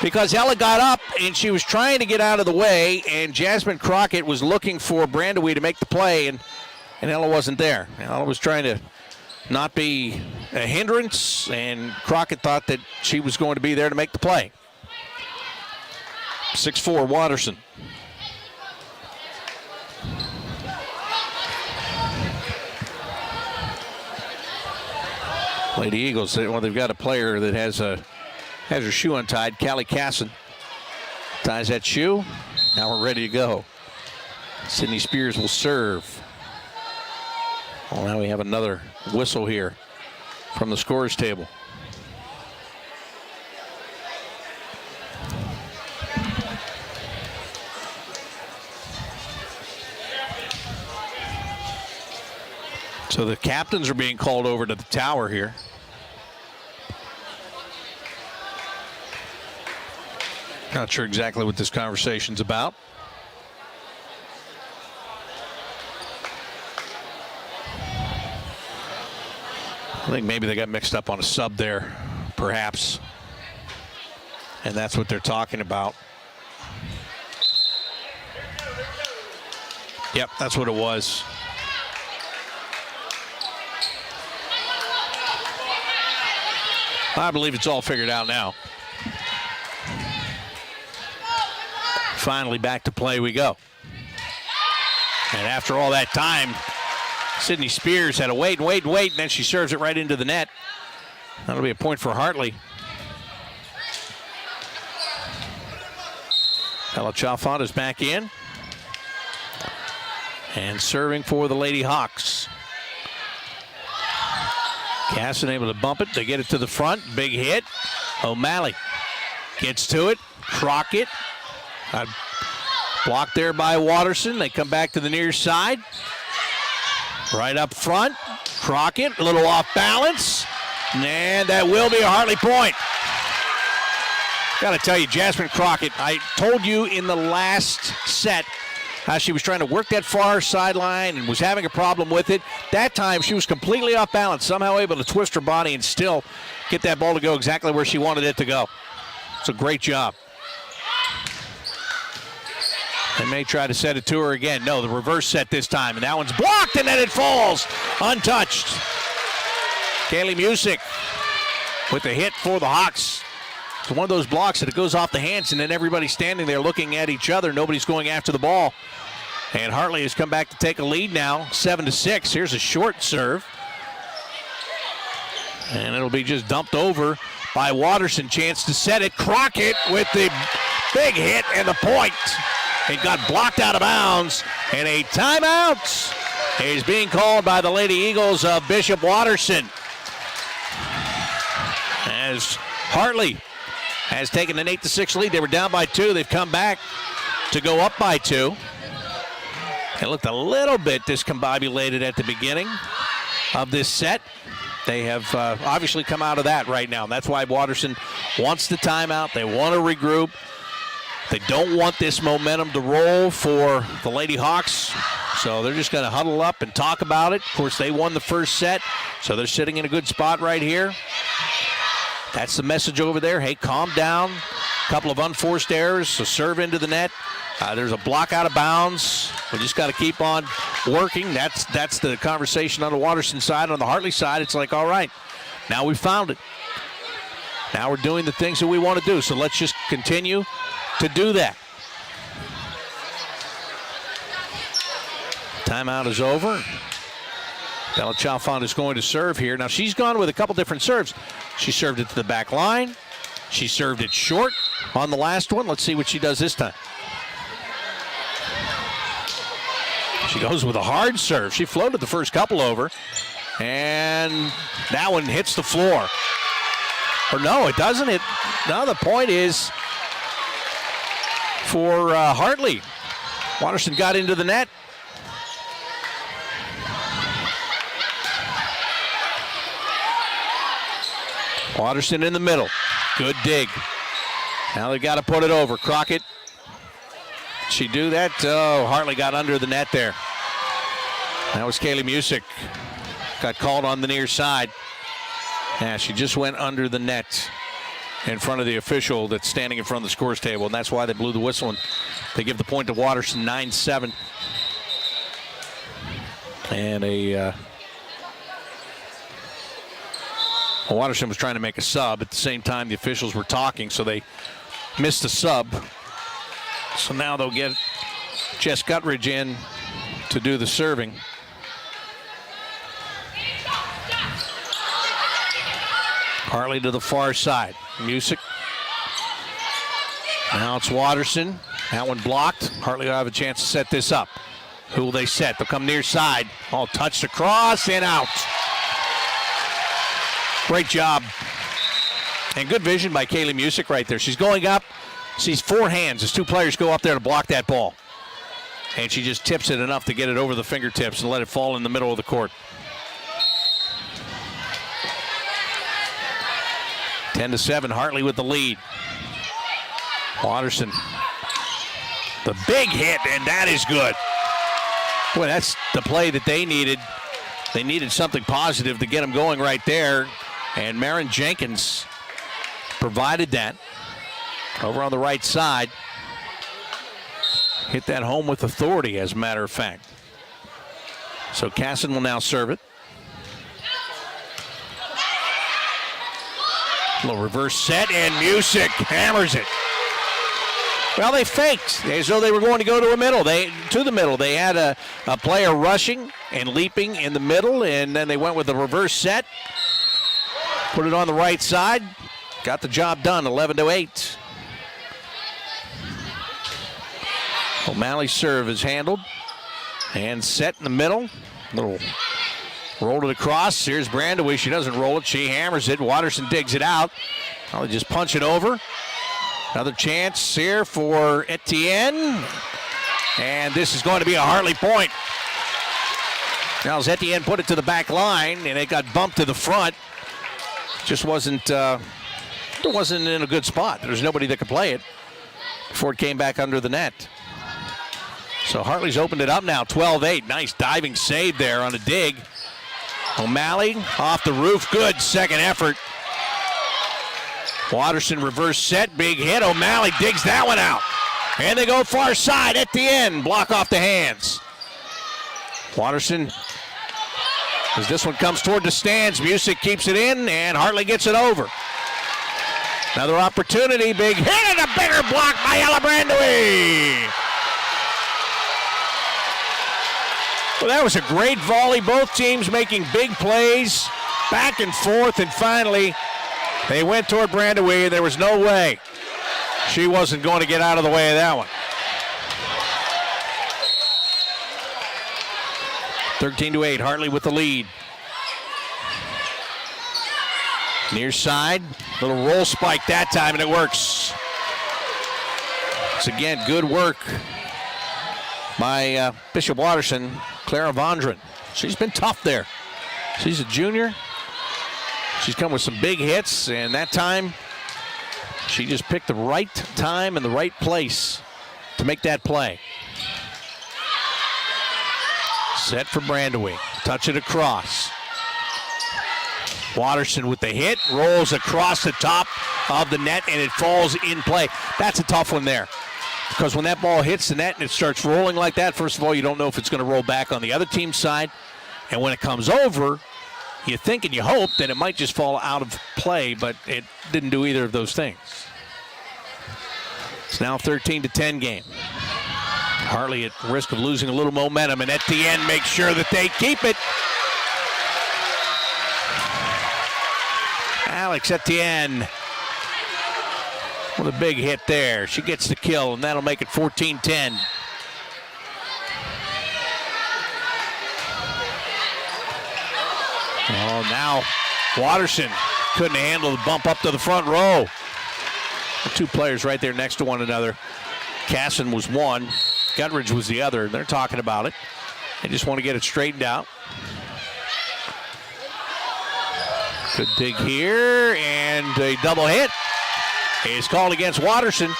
because Ella got up and she was trying to get out of the way, and Jasmine Crockett was looking for Brandewee to make the play, and Ella wasn't there. Ella was trying to not be a hindrance, and Crockett thought that she was going to be there to make the play. 6-4 Watterson. Lady Eagles, well, they've got a player that has her shoe untied. Callie Casson ties that shoe. Now we're ready to go. Sydney Spears will serve. Well, now we have another whistle here from the scorer's table. So the captains are being called over to the tower here. Not sure exactly what this conversation's about. I think maybe they got mixed up on a sub there, perhaps. And that's what they're talking about. Yep, that's what it was. I believe it's all figured out now. Finally back to play we go. And after all that time, Sydney Spears had to wait, and then she serves it right into the net. That'll be a point for Hartley. Ella Chalfont is back in. And serving for the Lady Hawks. Casson able to bump it. They get it to the front. Big hit. O'Malley gets to it. Crockett. Blocked there by Watterson. They come back to the near side. Right up front. Crockett, a little off balance. And that will be a Hartley point. Got to tell you, Jasmine Crockett, I told you in the last set how she was trying to work that far sideline and was having a problem with it. That time she was completely off balance, somehow able to twist her body and still get that ball to go exactly where she wanted it to go. It's a great job. They may try to set it to her again. No, the reverse set this time, and that one's blocked, and then it falls untouched. Kaylee Music with the hit for the Hawks. It's one of those blocks that it goes off the hands, and then everybody's standing there looking at each other. Nobody's going after the ball. And Hartley has come back to take a lead now, 7-6. Here's a short serve. And it'll be just dumped over by Watterson. Chance to set it. Crockett with the big hit and the point. It got blocked out of bounds, and a timeout is being called by the Lady Eagles of Bishop Watterson. As Hartley has taken an 8-6 lead. They were down by 2. They've come back to go up by 2. It looked a little bit discombobulated at the beginning of this set. They have obviously come out of that right now. That's why Watterson wants the timeout. They want to regroup. They don't want this momentum to roll for the Lady Hawks. So they're just going to huddle up and talk about it. Of course, they won the first set, so they're sitting in a good spot right here. That's the message over there. Hey, calm down. couple of unforced errors, a serve into the net. There's a block out of bounds. We just got to keep on working. That's the conversation on the Watterson side. On the Hartley side, it's like, all right, now we found it. Now we're doing the things that we want to do, so let's just continue to do that. Timeout is over. Bella Chalfant is going to serve here. Now she's gone with a couple different serves. She served it to the back line. She served it short on the last one. Let's see what she does this time. She goes with a hard serve. She floated the first couple over, and that one hits the floor. Or no, it doesn't. No, the point is for Hartley. Watterson got into the net. Watterson in the middle. Good dig. Now they've got to put it over. Crockett. She do that? Oh, Hartley got under the net there. That was Kaylee Music. Got called on the near side. Yeah, she just went under the net in front of the official that's standing in front of the scores table, and that's why they blew the whistle, and they give the point to Watterson, 9-7. And Watterson was trying to make a sub. At the same time, the officials were talking, so they missed the sub. So now they'll get Jess Guttridge in to do the serving. Hartley to the far side. Music. Now it's Watterson. That one blocked. Hartley will have a chance to set this up. Who will they set? They'll come near side. All touched across and out. Great job. And good vision by Kaylee Music right there. She's going up. Sees four hands as two players go up there to block that ball. And she just tips it enough to get it over the fingertips and let it fall in the middle of the court. 10-7, Hartley with the lead. Watterson. The big hit, and that is good. Boy, that's the play that they needed. They needed something positive to get them going right there. And Marin Jenkins provided that. Over on the right side. Hit that home with authority, as a matter of fact. So Casson will now serve it. A little reverse set, and Music hammers it. Well, they faked as though they were going to go to the middle. They had a player rushing and leaping in the middle, and then they went with a reverse set. Put it on the right side. Got the job done, 11-8. O'Malley's serve is handled and set in the middle. Little rolled it across. Here's Brandaway. She doesn't roll it. She hammers it. Watterson digs it out. I'll just punch it over. Another chance here for Etienne. And this is going to be a Hartley point. Now as Etienne put it to the back line and it got bumped to the front. Just wasn't in a good spot. There's nobody that could play it before it came back under the net. So Hartley's opened it up now, 12-8. Nice diving save there on a dig. O'Malley off the roof, good second effort. Watterson reverse set, big hit. O'Malley digs that one out. And they go far side at the end, block off the hands. Watterson, as this one comes toward the stands, Music keeps it in, and Hartley gets it over. Another opportunity, big hit, and a bigger block by Ella Brandaway. Well, that was a great volley. Both teams making big plays, back and forth, and finally they went toward Brandaway. There was no way she wasn't going to get out of the way of that one. 13-8, Hartley with the lead. Near side, little roll spike that time, and it works. It's again good work by Bishop Watterson, Clara Vondran. She's been tough there. She's a junior. She's come with some big hits, and that time she just picked the right time and the right place to make that play. Set for Brandaway. Touch it across. Watterson with the hit, rolls across the top of the net, and it falls in play. That's a tough one there. Because when that ball hits the net and it starts rolling like that, first of all, you don't know if it's going to roll back on the other team's side. And when it comes over, you think and you hope that it might just fall out of play, but it didn't do either of those things. It's now a 13-10 game. Hartley at risk of losing a little momentum, and Etienne makes sure that they keep it. Alex Etienne with a big hit there. She gets the kill, and that'll make it 14-10. Oh, now Watterson couldn't handle the bump up to the front row. The two players right there next to one another. Casson was one, Guttridge was the other. They're talking about it. They just want to get it straightened out. Good dig here, and a double hit is called against Watterson.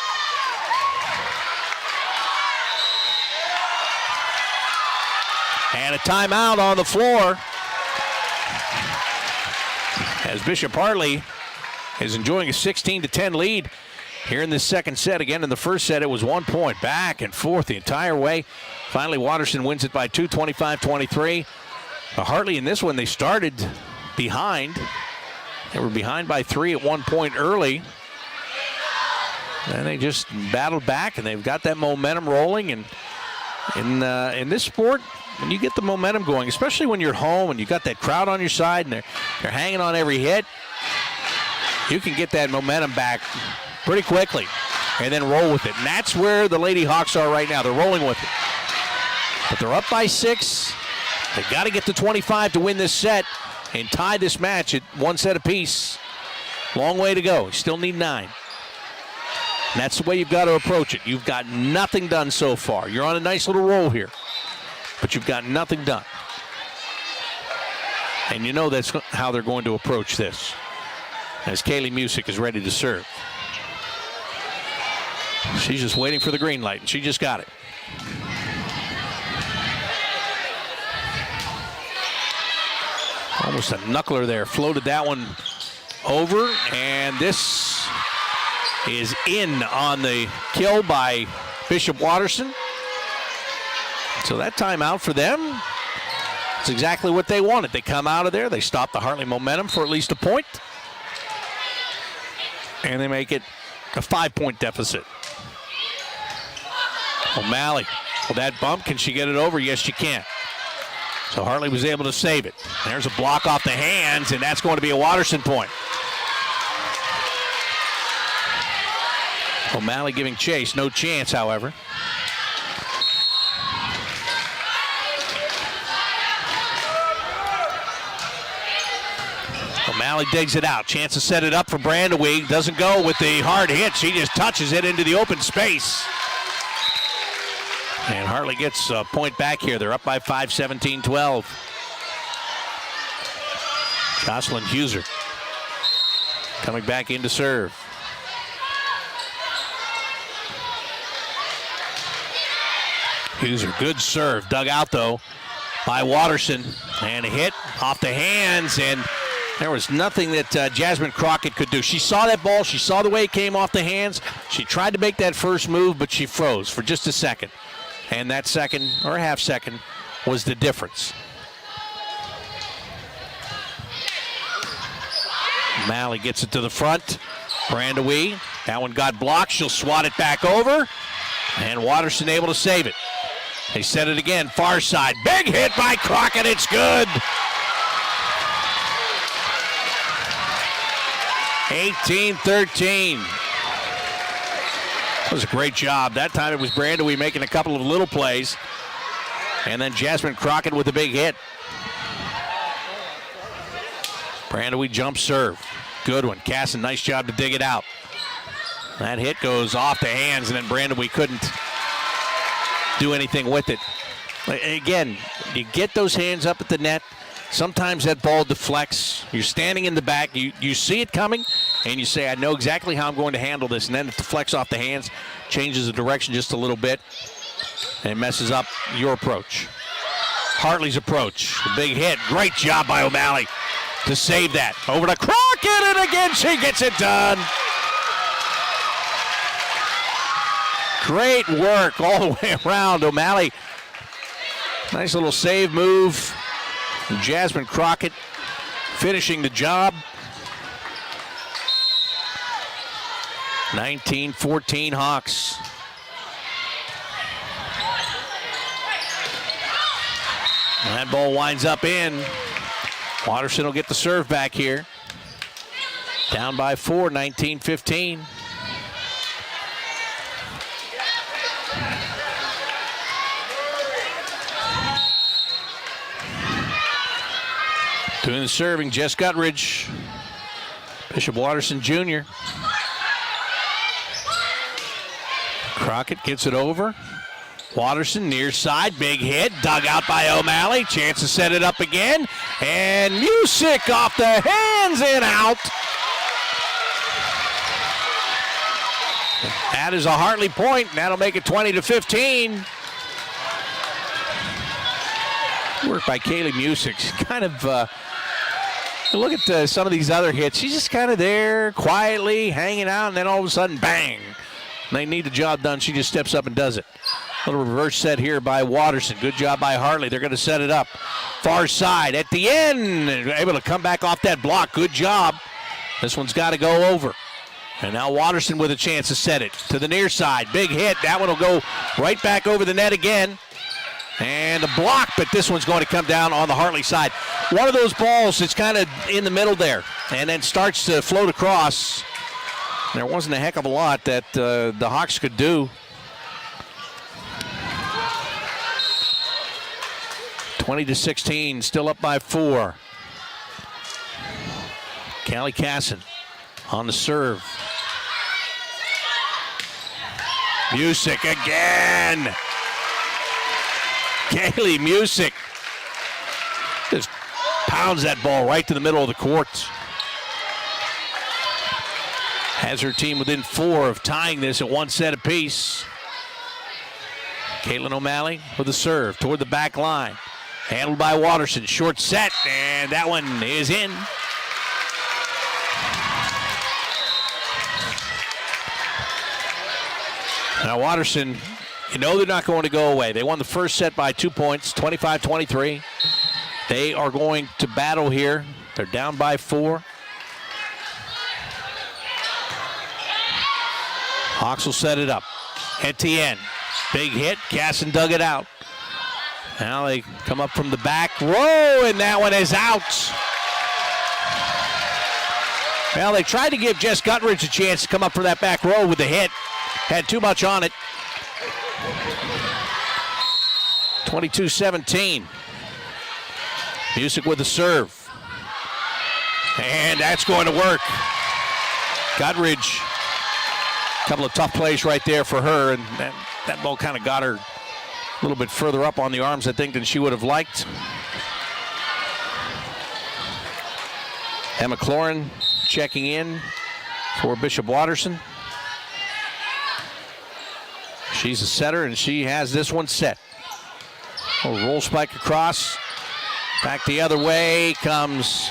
And a timeout on the floor as Bishop Hartley is enjoying a 16-10 lead here in this second set. Again, in the first set, it was 1 point, back and forth the entire way. Finally, Watterson wins it by 2, 25-23. Hartley in this one, they started behind. They were behind by 3 at 1 point early. And they just battled back, and they've got that momentum rolling. And in this sport, when you get the momentum going, especially when you're home and you got that crowd on your side and they're hanging on every hit, you can get that momentum back pretty quickly and then roll with it. And that's where the Lady Hawks are right now. They're rolling with it. But they're up by 6. They've got to get to 25 to win this set and tie this match at 1 set apiece. Long way to go. You still need 9. And that's the way you've got to approach it. You've got nothing done so far. You're on a nice little roll here, but you've got nothing done. And you know that's how they're going to approach this. As Kaylee Music is ready to serve. She's just waiting for the green light, and she just got it. Almost a knuckler there. Floated that one over, and this is in on the kill by Bishop Watterson. So that timeout for them, it's exactly what they wanted. They come out of there, they stop the Hartley momentum for at least a point, and they make it a 5-point deficit. O'Malley, well, that bump, can she get it over? Yes, she can. So Hartley was able to save it. There's a block off the hands, and that's going to be a Watterson point. O'Malley giving chase, no chance, however. O'Malley digs it out. Chance to set it up for Brandewee. Doesn't go with the hard hit. She just touches it into the open space. And Hartley gets a point back here. They're up by 5, 17-12. Jocelyn Huser coming back in to serve. Huser, good serve. Dug out, though, by Watterson. And a hit off the hands, and there was nothing that Jasmine Crockett could do. She saw that ball. She saw the way it came off the hands. She tried to make that first move, but she froze for just a second. And that second, or half second, was the difference. Malley gets it to the front. Brandewee, that one got blocked. She'll swat it back over. And Watterson able to save it. They set it again, far side. Big hit by Crockett, it's good. 18-13. That was a great job. That time it was Brandewee making a couple of little plays. And then Jasmine Crockett with a big hit. Brandewee jump serve. Good one. Casson, nice job to dig it out. That hit goes off the hands, and then Brandewee couldn't do anything with it. Again, you get those hands up at the net. Sometimes that ball deflects. You're standing in the back. You see it coming, and you say, I know exactly how I'm going to handle this. And then it deflects off the hands, changes the direction just a little bit, and messes up your approach. Hartley's approach. A big hit. Great job by O'Malley to save that. Over to Crockett, and again she gets it done. Great work all the way around. O'Malley, nice little save move. And Jasmine Crockett finishing the job. 19-14 Hawks. And that ball winds up in. Watterson will get the serve back here. Down by 4, 19-15. Doing the serving, Jess Guttridge. Bishop Watterson Jr. Crockett gets it over. Watterson near side, big hit, dug out by O'Malley. Chance to set it up again. And Music off the hands and out. That is a Hartley point, and that'll make it 20-15. Work by Kaylee Music. She's kind of, look at some of these other hits. She's just kind of there, quietly, hanging out, and then all of a sudden, bang. They need the job done. She just steps up and does it. Little reverse set here by Watterson. Good job by Hartley. They're going to set it up. Far side at the end. Able to come back off that block. Good job. This one's got to go over. And now Watterson with a chance to set it to the near side. Big hit. That one will go right back over the net again. And a block, but this one's going to come down on the Hartley side. One of those balls that's kind of in the middle there and then starts to float across. There wasn't a heck of a lot that the Hawks could do. 20-16, still up by 4. Callie Casson on the serve. Music again. Kaylee Music just pounds that ball right to the middle of the court. Has her team within 4 of tying this at 1 set apiece. Caitlin O'Malley with the serve toward the back line. Handled by Watterson. Short set, and that one is in. Now Watterson, you know they're not going to go away. They won the first set by 2 points, 25-23. They are going to battle here. They're down by 4. Hawks will set it up. Etienne, big hit. Casson dug it out. Now they come up from the back row, and that one is out. Well, they tried to give Jess Guttridge a chance to come up from that back row with the hit. Had too much on it. 22-17. Music with the serve. And that's going to work. Guttridge, a couple of tough plays right there for her, and that ball kind of got her a little bit further up on the arms, I think, than she would have liked. Emma Cloran checking in for Bishop Watterson. She's a setter, and she has this one set. Roll spike across. Back the other way comes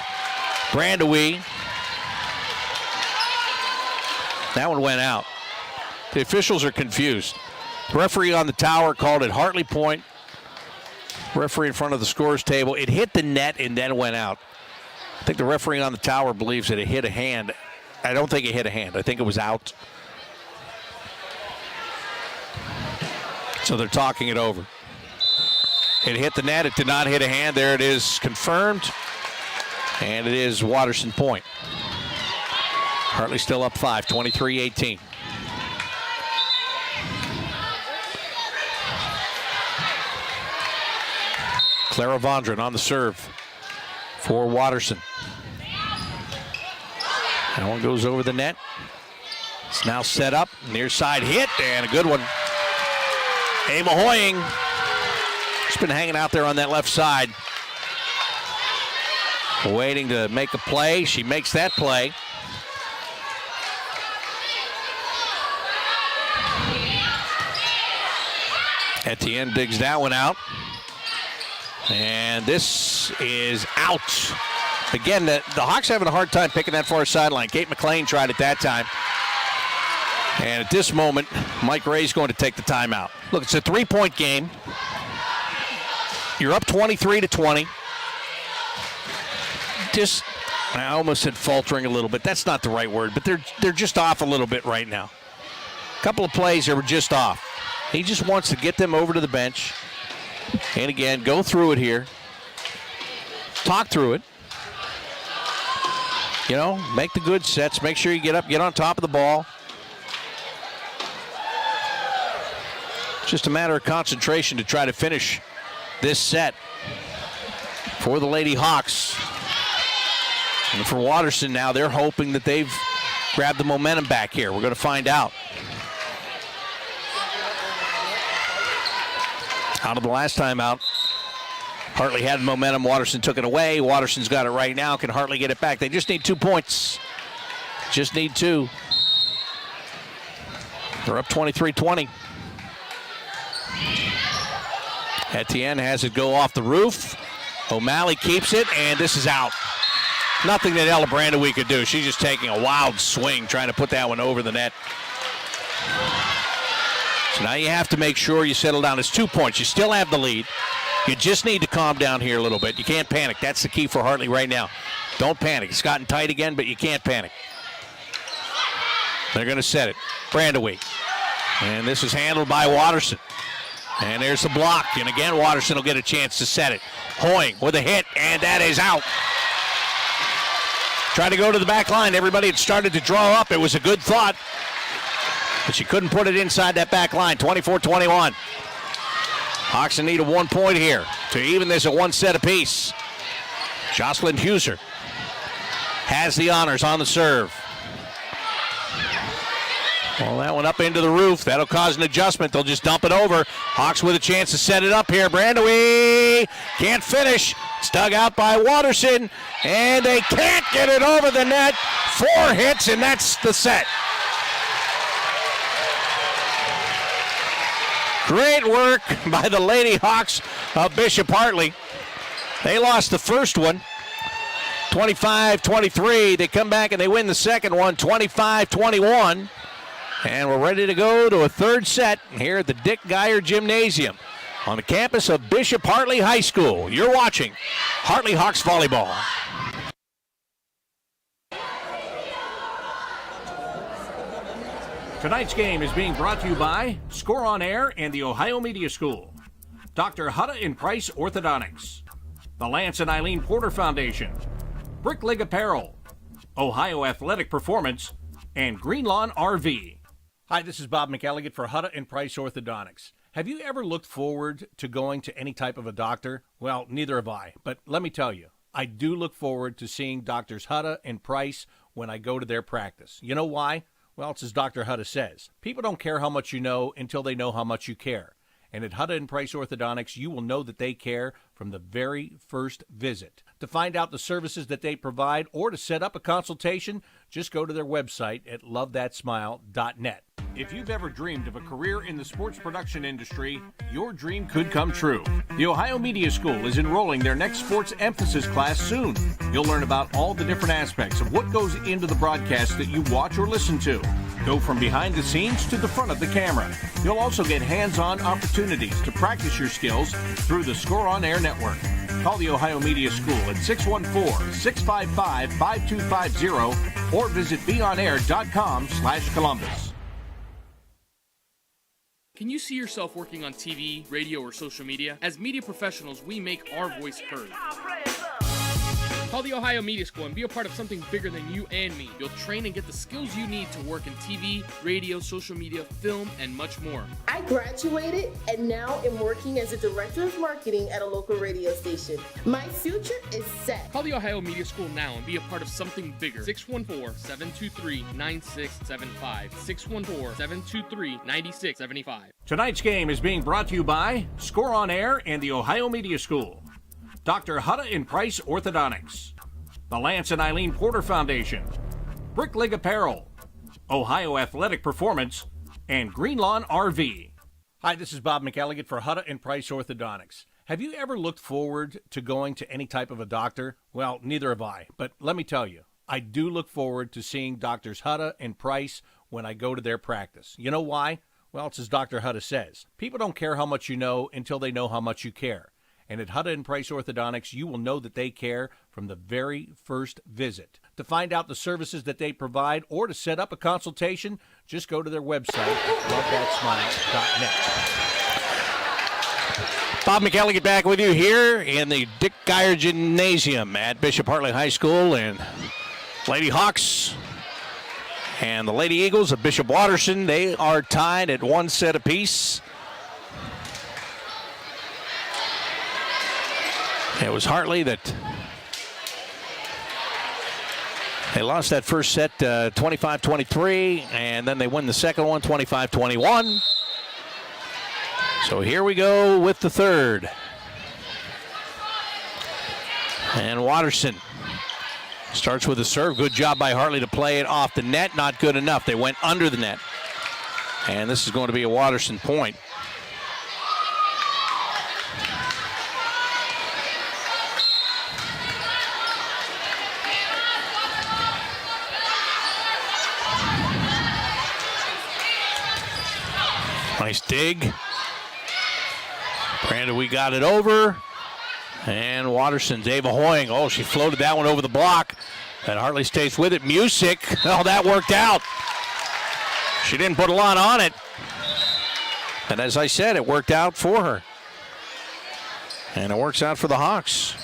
Brandewie. That one went out. The officials are confused. The referee on the tower called it Hartley point. Referee in front of the scores table. It hit the net and then went out. I think the referee on the tower believes that it hit a hand. I don't think it hit a hand. I think it was out. So they're talking it over. It hit the net. It did not hit a hand. There it is confirmed. And it is Watterson point. Hartley still up 5, 23-18. Clara Vondran on the serve for Watterson. That one goes over the net. It's now set up. Near side hit, and a good one. Ava Hoying. She's been hanging out there on that left side. Waiting to make a play. She makes that play. Etienne digs that one out. And this is out. Again, the Hawks having a hard time picking that far sideline. Kate McLean tried it that time. And at this moment, Mike Ray's going to take the timeout. Look, it's a 3-point game. You're up 23-20. I almost said faltering a little bit. That's not the right word, but they're just off a little bit right now. A couple of plays that were just off. He just wants to get them over to the bench. And again, go through it here. Talk through it. You know, make the good sets. Make sure you get up, get on top of the ball. It's just a matter of concentration to try to finish this set for the Lady Hawks. And for Watterson now, they're hoping that they've grabbed the momentum back here. We're going to find out. Out of the last time out, Hartley had momentum. Watterson took it away. Watterson's got it right now. Can Hartley get it back? They just need 2 points. Just need 2. They're up 23-20. Etienne has it go off the roof. O'Malley keeps it, and this is out. Nothing that Ella Brandewee could do. She's just taking a wild swing, trying to put that one over the net. So now you have to make sure you settle down. It's 2 points. You still have the lead. You just need to calm down here a little bit. You can't panic. That's the key for Hartley right now. Don't panic. It's gotten tight again, but you can't panic. They're going to set it. Brandewee. And this is handled by Watterson. And there's the block. And again, Watterson will get a chance to set it. Hoying with a hit, and that is out. Tried to go to the back line. Everybody had started to draw up. It was a good thought. But she couldn't put it inside that back line. 24-21. Hawks need a 1 point here to even this at 1 set apiece. Jocelyn Huser has the honors on the serve. Well, that one up into the roof. That'll cause an adjustment. They'll just dump it over. Hawks with a chance to set it up here. Brandewee can't finish. It's dug out by Watterson, and they can't get it over the net. 4 hits, and that's the set. Great work by the Lady Hawks of Bishop Hartley. They lost the first one, 25-23. They come back and they win the second one, 25-21. And we're ready to go to a third set here at the Dick Geyer Gymnasium on the campus of Bishop Hartley High School. You're watching Hartley Hawks Volleyball. Tonight's game is being brought to you by Score on Air and the Ohio Media School, Dr. Hutta and Price Orthodontics, the Lance and Eileen Porter Foundation, Brick League Apparel, Ohio Athletic Performance, and Green Lawn RV. Hi, this is Bob McElligott for Hutta and Price Orthodontics. Have you ever looked forward to going to any type of a doctor? Well, neither have I, but let me tell you, I do look forward to seeing Doctors Hutta and Price when I go to their practice. You know why? Well, it's as Dr. Hutta says. People don't care how much you know until they know how much you care. And at Hutta and Price Orthodontics, you will know that they care from the very first visit. To find out the services that they provide or to set up a consultation, just go to their website at lovethatsmile.net. If you've ever dreamed of a career in the sports production industry, your dream could come true. The Ohio Media School is enrolling their next sports emphasis class soon. You'll learn about all the different aspects of what goes into the broadcast that you watch or listen to. Go from behind the scenes to the front of the camera. You'll also get hands-on opportunities to practice your skills through the Score on Air network. Call the Ohio Media School at 614-655-5250 or visit beonair.com/Columbus. Can you see yourself working on TV, radio, or social media? As media professionals, we make our voice heard. Call the Ohio Media School and be a part of something bigger than you and me. You'll train and get the skills you need to work in TV, radio, social media, film, and much more. I graduated and now am working as a director of marketing at a local radio station. My future is set. Call the Ohio Media School now and be a part of something bigger. 614-723-9675. 614-723-9675. Tonight's game is being brought to you by Score on Air and the Ohio Media School, Dr. Hutta and Price Orthodontics, the Lance and Eileen Porter Foundation, Brick League Apparel, Ohio Athletic Performance, and Green Lawn RV. Hi, this is Bob McElligott for Hutta and Price Orthodontics. Have you ever looked forward to going to any type of a doctor? Well, neither have I, but let me tell you, I do look forward to seeing Doctors Hutta and Price when I go to their practice. You know why? Well, it's as Dr. Hutta says. People don't care how much you know until they know how much you care. And at Hutta and Price Orthodontics, you will know that they care from the very first visit. To find out the services that they provide or to set up a consultation, just go to their website, lovethatsmile.net. Bob McKelligan back with you here in the Dick Geyer Gymnasium at Bishop Hartley High School. And Lady Hawks and the Lady Eagles of Bishop Watterson, they are tied at 1 set apiece. It was Hartley that they lost that first set 25-23, and then they win the second one 25-21. So here we go with the third. And Watterson starts with a serve. Good job by Hartley to play it off the net. Not good enough. They went under the net. And this is going to be a Watterson point. Nice dig. Brandon, we got it over. And Watterson's Ava Hoying. Oh, she floated that one over the block. And Hartley stays with it. Music. Oh, that worked out. She didn't put a lot on it. And as I said, it worked out for her. And it works out for the Hawks.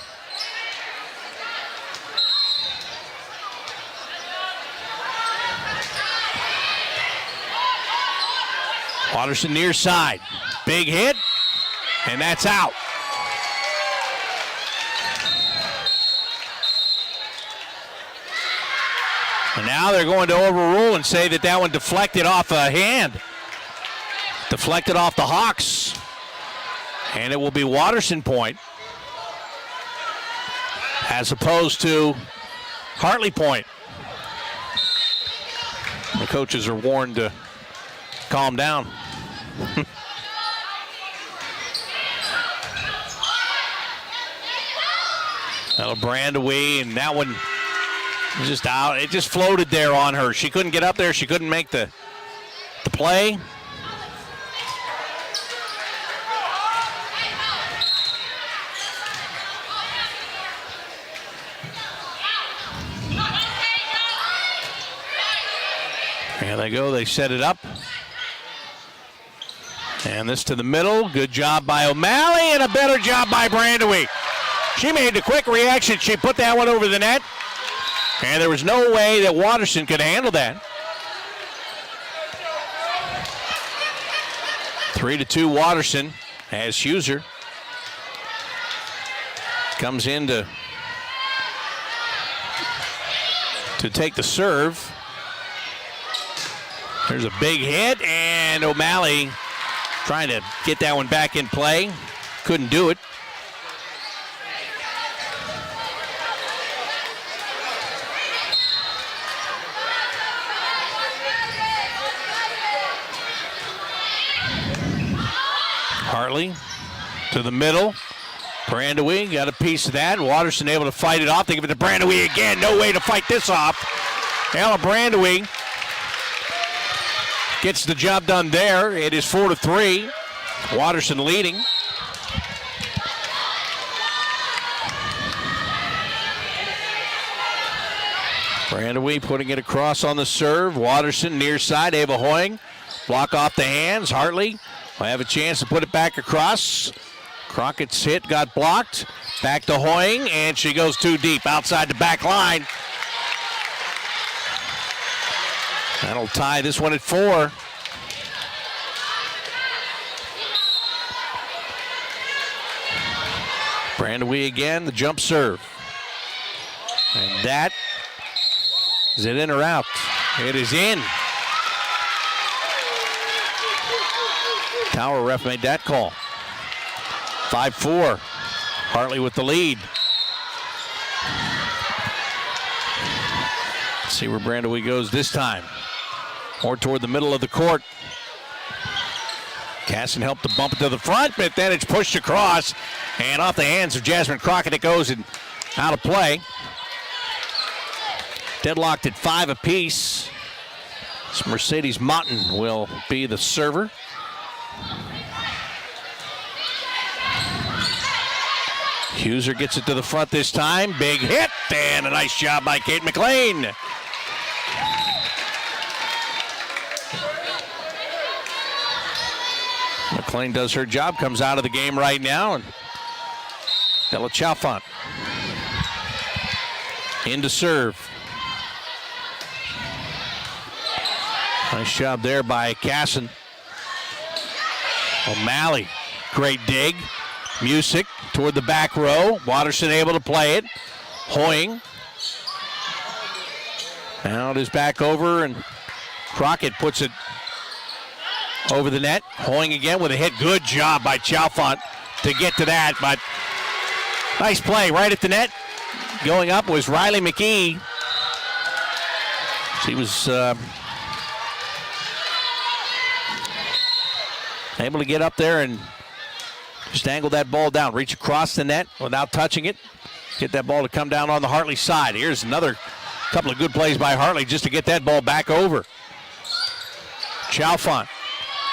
Watterson near side. Big hit. And that's out. And now they're going to overrule and say that that one deflected off a hand. Deflected off the Hawks. And it will be Watterson point. As opposed to Hartley point. The coaches are warned to calm down. That'll Brandaway, and that one is just out. It just floated there on her. She couldn't get up there. She couldn't make the play. There they go. They set it up. And this to the middle. Good job by O'Malley and a better job by Brandaway. She made the quick reaction. She put that one over the net. And there was no way that Watterson could handle that. 3-2 Watterson as Huser comes in to take the serve. There's a big hit, and O'Malley trying to get that one back in play. Couldn't do it. Hartley to the middle. Brandaway got a piece of that. Watterson able to fight it off. They give it to Brandaway again. No way to fight this off. Ella Brandaway gets the job done there. It is 4-3. Watterson leading. Brandaway putting it across on the serve. Watterson near side. Ava Hoying. Block off the hands. Hartley will have a chance to put it back across. Crockett's hit got blocked. Back to Hoying, and she goes too deep outside the back line. That'll tie this one at 4. Brandaway again, the jump serve. And that, is it in or out? It is in. Tower ref made that call. 5-4. Hartley with the lead. Let's see where Brandaway goes this time. More toward the middle of the court. Casson helped to bump it to the front, but then it's pushed across. And off the hands of Jasmine Crockett, it goes and out of play. Deadlocked at 5 apiece. So Mercedes Motton will be the server. Huser gets it to the front this time. Big hit, and a nice job by Kate McLean. McLean does her job, comes out of the game right now, and Bella Chalfant in to serve. Nice job there by Casson. O'Malley, great dig. Music toward the back row. Watterson able to play it. Hoying. Now it is back over, and Crockett puts it over the net. Hoying again with a hit. Good job by Chalfant to get to that, but nice play right at the net. Going up was Riley McKee. She was able to get up there and just angle that ball down, reach across the net without touching it. Get that ball to come down on the Hartley side. Here's another couple of good plays by Hartley just to get that ball back over. Chalfant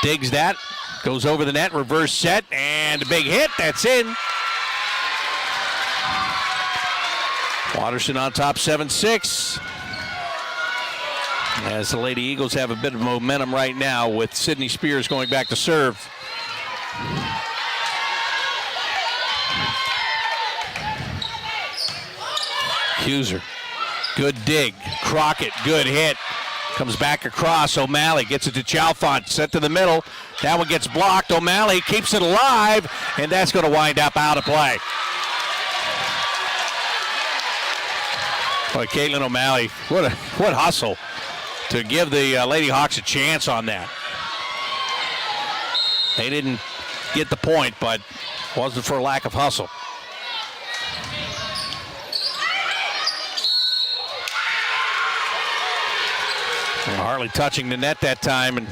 digs that, goes over the net, reverse set, and a big hit. That's in. Watterson on top 7-6. As the Lady Eagles have a bit of momentum right now with Sydney Spears going back to serve. Huser, good dig. Crockett, good hit. Comes back across. O'Malley gets it to Chalfant. Set to the middle. That one gets blocked. O'Malley keeps it alive, and that's going to wind up out of play. Boy, Caitlin O'Malley, what hustle to give the Lady Hawks a chance on that. They didn't get the point, but wasn't for lack of hustle. Hartley touching the net that time, and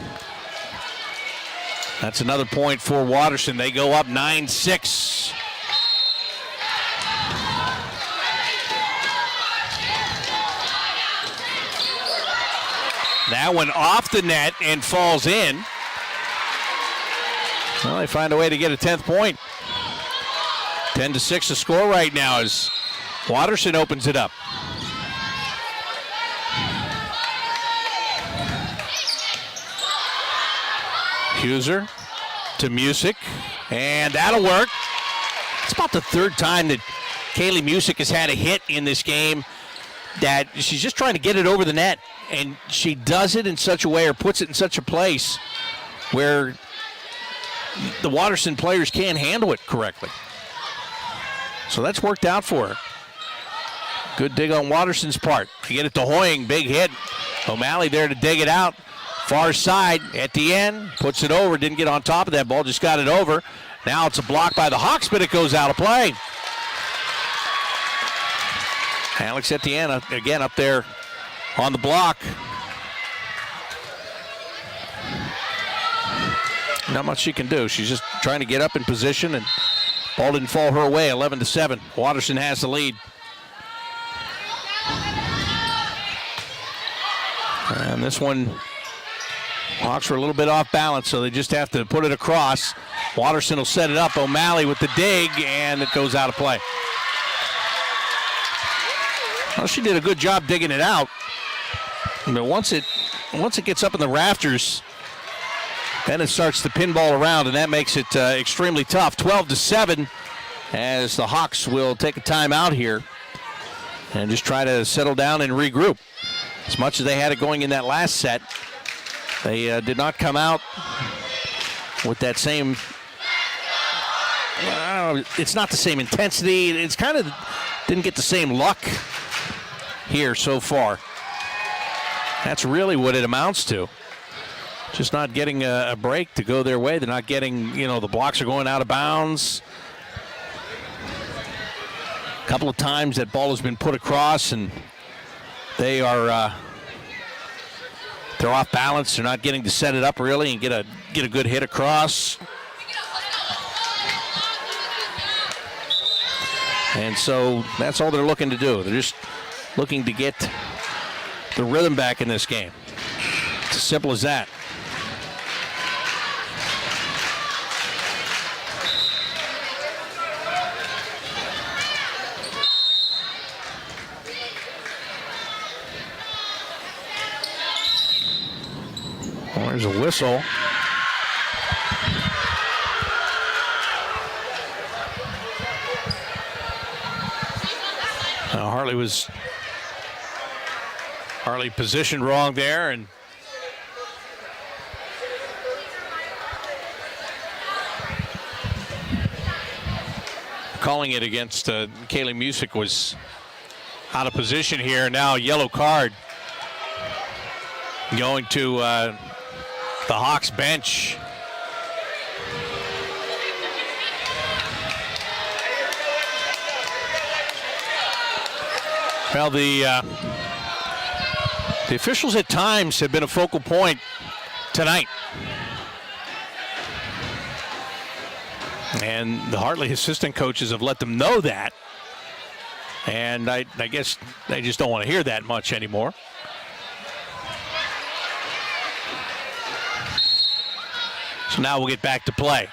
that's another point for Watterson. They go up 9-6. That one off the net and falls in. Well, they find a way to get a 10th point. 10-6 the score right now as Watterson opens it up. Huser to Music, and that'll work. It's about the third time that Kaylee Music has had a hit in this game that she's just trying to get it over the net, and she does it in such a way or puts it in such a place where the Watterson players can't handle it correctly. So that's worked out for her. Good dig on Watterson's part. To get it to Hoying, big hit. O'Malley there to dig it out. Far side at the end, puts it over, didn't get on top of that ball, just got it over. Now it's a block by the Hawks, but it goes out of play. Alex at the end, again up there on the block. Not much she can do. She's just trying to get up in position, and ball didn't fall her way. 11-7. Watterson has the lead. And this one, Hawks were a little bit off balance, so they just have to put it across. Watterson will set it up. O'Malley with the dig, and it goes out of play. Well, she did a good job digging it out. But once it gets up in the rafters, then it starts to pinball around, and that makes it extremely tough. 12-7, as the Hawks will take a timeout here and just try to settle down and regroup. As much as they had it going in that last set, they did not come out with that same, I don't know, it's not the same intensity. It's kind of didn't get the same luck here so far. That's really what it amounts to. Just not getting a break to go their way. They're not getting, the blocks are going out of bounds. A couple of times that ball has been put across, and they are they're off balance. They're not getting to set it up really and get a good hit across. And so that's all they're looking to do. They're just looking to get the rhythm back in this game. It's as simple as that. Well, there's a whistle. Harley positioned wrong there, and calling it against Kaylee Music was out of position here. Now yellow card going to the Hawks bench. Well, the officials at times have been a focal point tonight. And the Hartley assistant coaches have let them know that. And I guess they just don't want to hear that much anymore. So now we'll get back to play.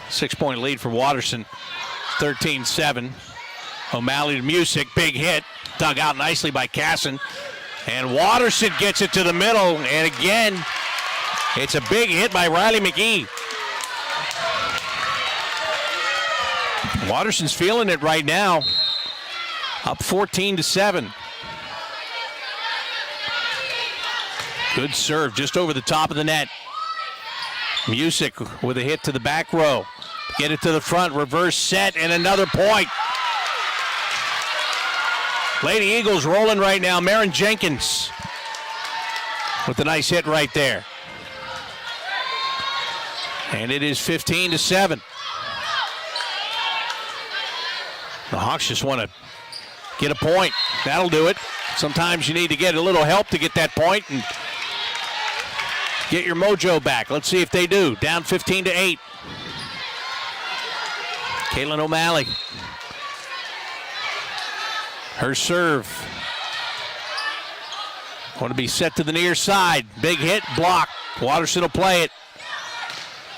6-point lead for Watterson, 13-7. O'Malley to Music, big hit. Dug out nicely by Casson. And Watterson gets it to the middle. And again, it's a big hit by Riley McGee. Watterson's feeling it right now. Up 14-7. Good serve just over the top of the net. Music with a hit to the back row. Get it to the front, reverse set, and another point. Lady Eagles rolling right now. Marin Jenkins with a nice hit right there. And it is 15-7. The Hawks just want to get a point. That'll do it. Sometimes you need to get a little help to get that point and get your mojo back. Let's see if they do. Down 15-8. Caitlin O'Malley. Her serve. Want to be set to the near side. Big hit, block. Watterson will play it.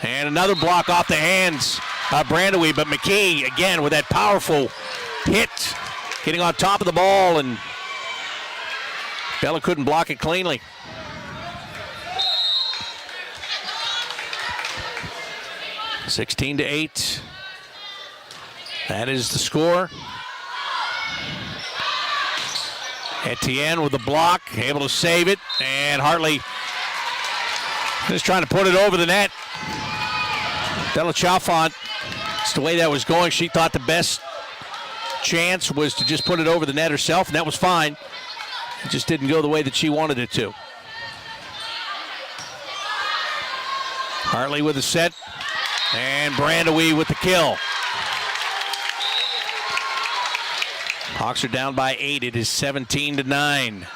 And another block off the hands of Brandewee, but McKee again with that powerful hit. Getting on top of the ball, and Bella couldn't block it cleanly. (16-8). That is the score. Etienne with the block, able to save it, and Hartley just trying to put it over the net. Della Chalfant, it's the way that was going. She thought the best chance was to just put it over the net herself, and that was fine. It just didn't go the way that she wanted it to. Hartley with the set, and Brandewee with the kill. Hawks are down by 8. It is 17-9.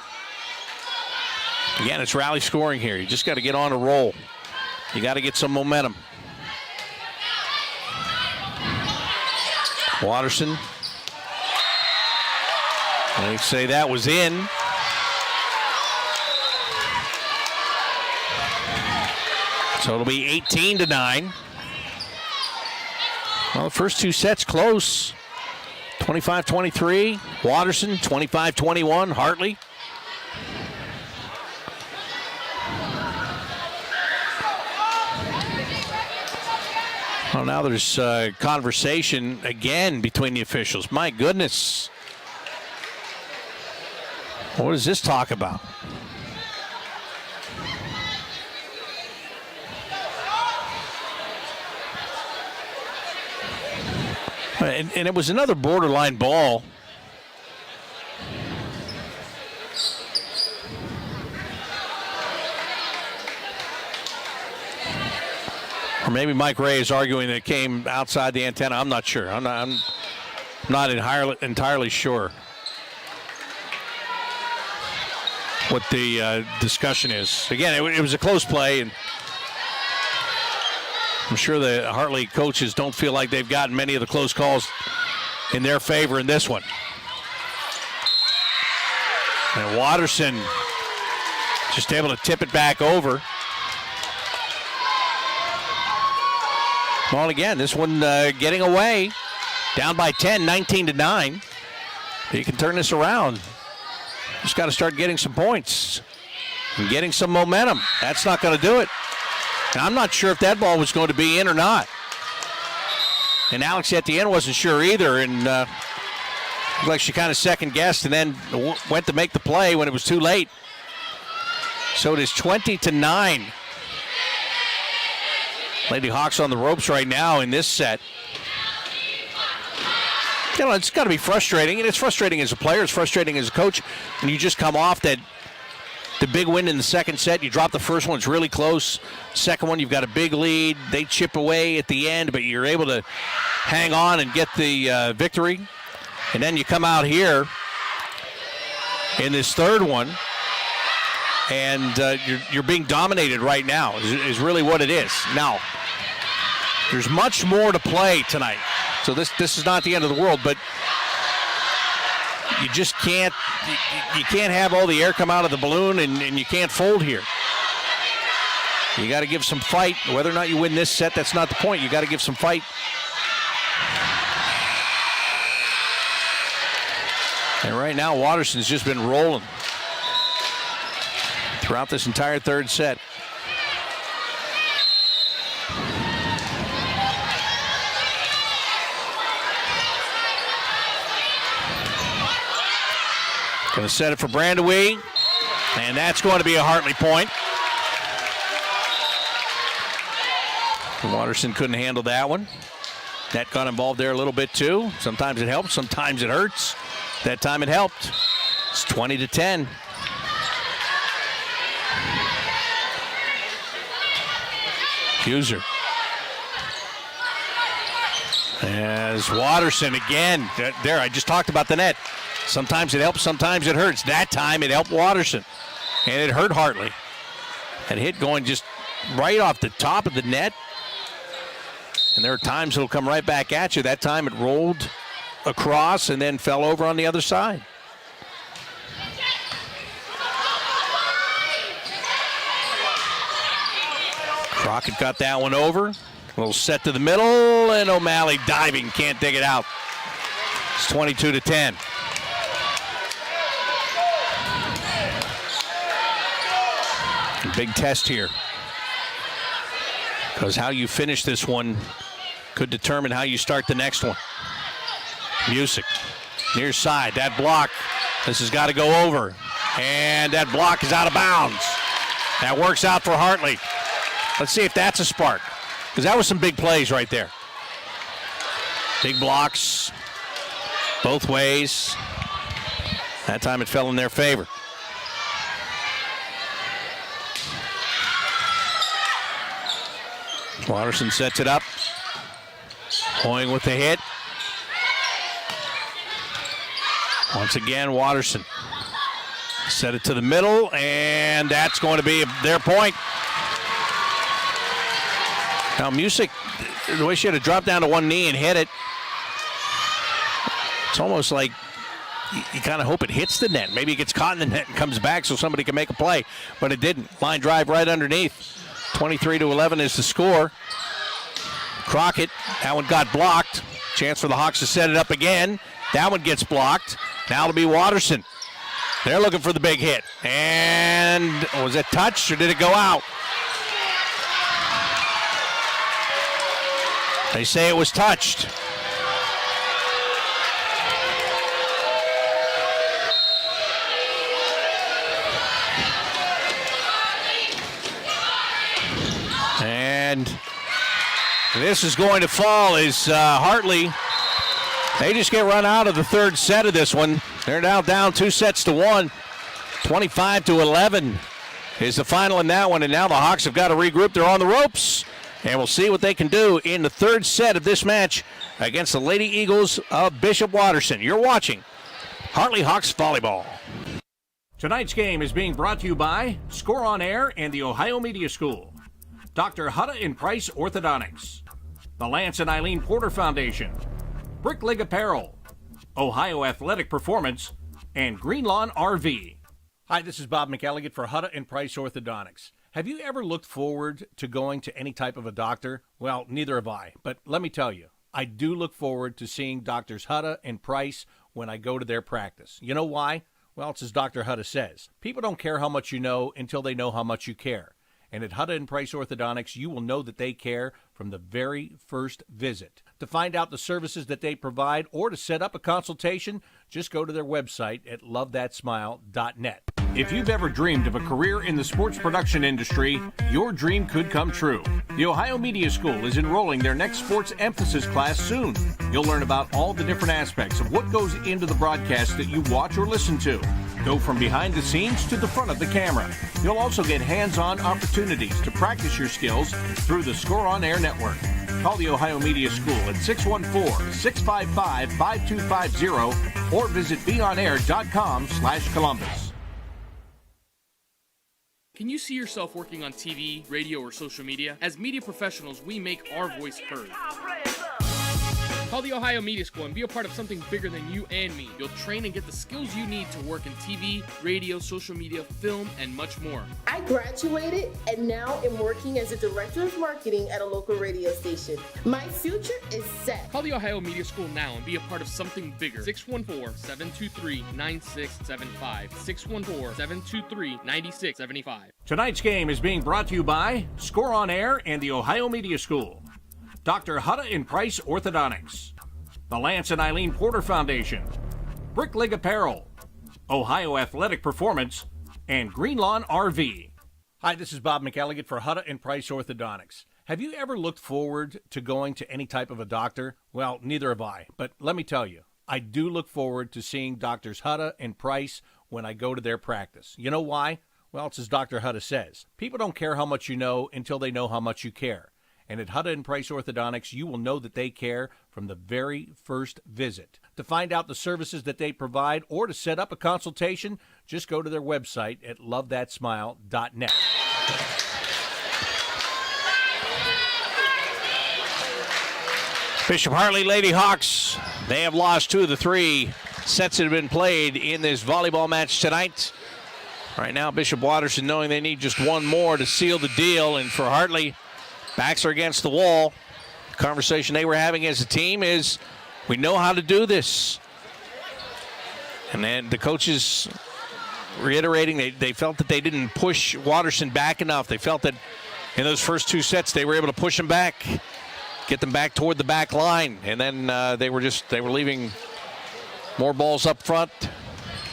Again, it's rally scoring here. You just got to get on a roll. You got to get some momentum. Watterson. They say that was in. So it'll be 18-9. Well, the first two sets close. 25-23, Watterson, 25-21, Hartley. Well, now there's conversation again between the officials. My goodness. What does this talk about? And it was another borderline ball. Or maybe Mike Ray is arguing that it came outside the antenna. I'm not sure. I'm not entirely sure what the discussion is. Again, it was a close play, and I'm sure the Hartley coaches don't feel like they've gotten many of the close calls in their favor in this one. And Watterson Just able to tip it back over. Well, again, this one getting away. Down by 10, 19-9. You can turn this around. Just got to start getting some points and getting some momentum. That's not going to do it. And I'm not sure if that ball was going to be in or not. And Alex at the end wasn't sure either. And looked like she kind of second-guessed and then went to make the play when it was too late. So it is 20-9. Lady Hawks on the ropes right now in this set. You know, it's got to be frustrating, and it's frustrating as a player, it's frustrating as a coach, and you just come off the big win in the second set. You drop the first one, it's really close. Second one, you've got a big lead. They chip away at the end, but you're able to hang on and get the victory. And then you come out here in this third one, and you're being dominated right now is really what it is. Now, there's much more to play tonight. So this is not the end of the world, but you just can't you can't have all the air come out of the balloon and you can't fold here. You got to give some fight. Whether or not you win this set, that's not the point. You got to give some fight. And right now, Watterson's just been rolling throughout this entire third set. Going to set it for Brandewee, and that's going to be a Hartley point. Watterson couldn't handle that one. Net got involved there a little bit too. Sometimes it helps, sometimes it hurts. That time it helped. It's 20-10. Huser. As Watterson again. There, I just talked about the net. Sometimes it helps, sometimes it hurts. That time it helped Watterson, and it hurt Hartley. That hit going just right off the top of the net. And there are times it'll come right back at you. That time it rolled across and then fell over on the other side. Crockett got that one over. A little set to the middle, and O'Malley diving, can't dig it out. It's 22-10. Big test here, because how you finish this one could determine how you start the next one. Music, near side, that block, this has got to go over, and that block is out of bounds. That works out for Hartley. Let's see if that's a spark, because that was some big plays right there. Big blocks, both ways. That time it fell in their favor. Watterson sets it up. Hoying with the hit. Once again, Watterson. Set it to the middle, and that's going to be their point. Now, Music, the way she had to drop down to one knee and hit it, it's almost like you kind of hope it hits the net. Maybe it gets caught in the net and comes back so somebody can make a play, but it didn't. Line drive right underneath. 23-11 is the score. Crockett, that one got blocked. Chance for the Hawks to set it up again. That one gets blocked. Now it'll be Watterson. They're looking for the big hit. And was it touched or did it go out? They say it was touched. And this is going to fall as Hartley, they just get run out of the third set of this one. They're now down 2-1. 25-11 is the final in that one. And now the Hawks have got to regroup. They're on the ropes. And we'll see what they can do in the third set of this match against the Lady Eagles of Bishop Watterson. You're watching Hartley Hawks Volleyball. Tonight's game is being brought to you by Score on Air and the Ohio Media School, Dr. Hutta and Price Orthodontics, the Lance and Eileen Porter Foundation, Brick League Apparel, Ohio Athletic Performance, and Green Lawn RV. Hi, this is Bob McElligott for Hutta and Price Orthodontics. Have you ever looked forward to going to any type of a doctor? Well, neither have I, but let me tell you, I do look forward to seeing Doctors Hutta and Price when I go to their practice. You know why? Well, it's as Dr. Hutta says. People don't care how much you know until they know how much you care. And at Hutta and Price Orthodontics, you will know that they care from the very first visit. To find out the services that they provide or to set up a consultation, just go to their website at lovethatsmile.net. If you've ever dreamed of a career in the sports production industry, your dream could come true. The Ohio Media School is enrolling their next sports emphasis class soon. You'll learn about all the different aspects of what goes into the broadcast that you watch or listen to. Go from behind the scenes to the front of the camera. You'll also get hands-on opportunities to practice your skills through the Score on Air network. Call the Ohio Media School at 614-655-5250 or visit beonair.com/Columbus. Can you see yourself working on TV, radio, or social media? As media professionals, we make our voice heard. Call the Ohio Media School and be a part of something bigger than you and me. You'll train and get the skills you need to work in TV, radio, social media, film, and much more. I graduated and now am working as a director of marketing at a local radio station. My future is set. Call the Ohio Media School now and be a part of something bigger. 614-723-9675. 614-723-9675. Tonight's game is being brought to you by Score on Air and the Ohio Media School, Dr. Hutta and Price Orthodontics, the Lance and Eileen Porter Foundation, Brick League Apparel, Ohio Athletic Performance, and Green Lawn RV. Hi, this is Bob McElligott for Hutta and Price Orthodontics. Have you ever looked forward to going to any type of a doctor? Well, neither have I, but let me tell you, I do look forward to seeing Doctors Hutta and Price when I go to their practice. You know why? Well, it's as Dr. Hutta says. People don't care how much you know until they know how much you care. And at Hutta and Price Orthodontics, you will know that they care from the very first visit. To find out the services that they provide or to set up a consultation, just go to their website at lovethatsmile.net. Bishop Hartley Lady Hawks, they have lost 2 of the 3 sets that have been played in this volleyball match tonight. Right now, Bishop Watterson knowing they need just one more to seal the deal, and for Hartley, backs are against the wall. The conversation they were having as a team is, we know how to do this. And then the coaches reiterating they felt that they didn't push Watterson back enough. They felt that in those first 2 sets they were able to push them back, get them back toward the back line. And then they were leaving more balls up front,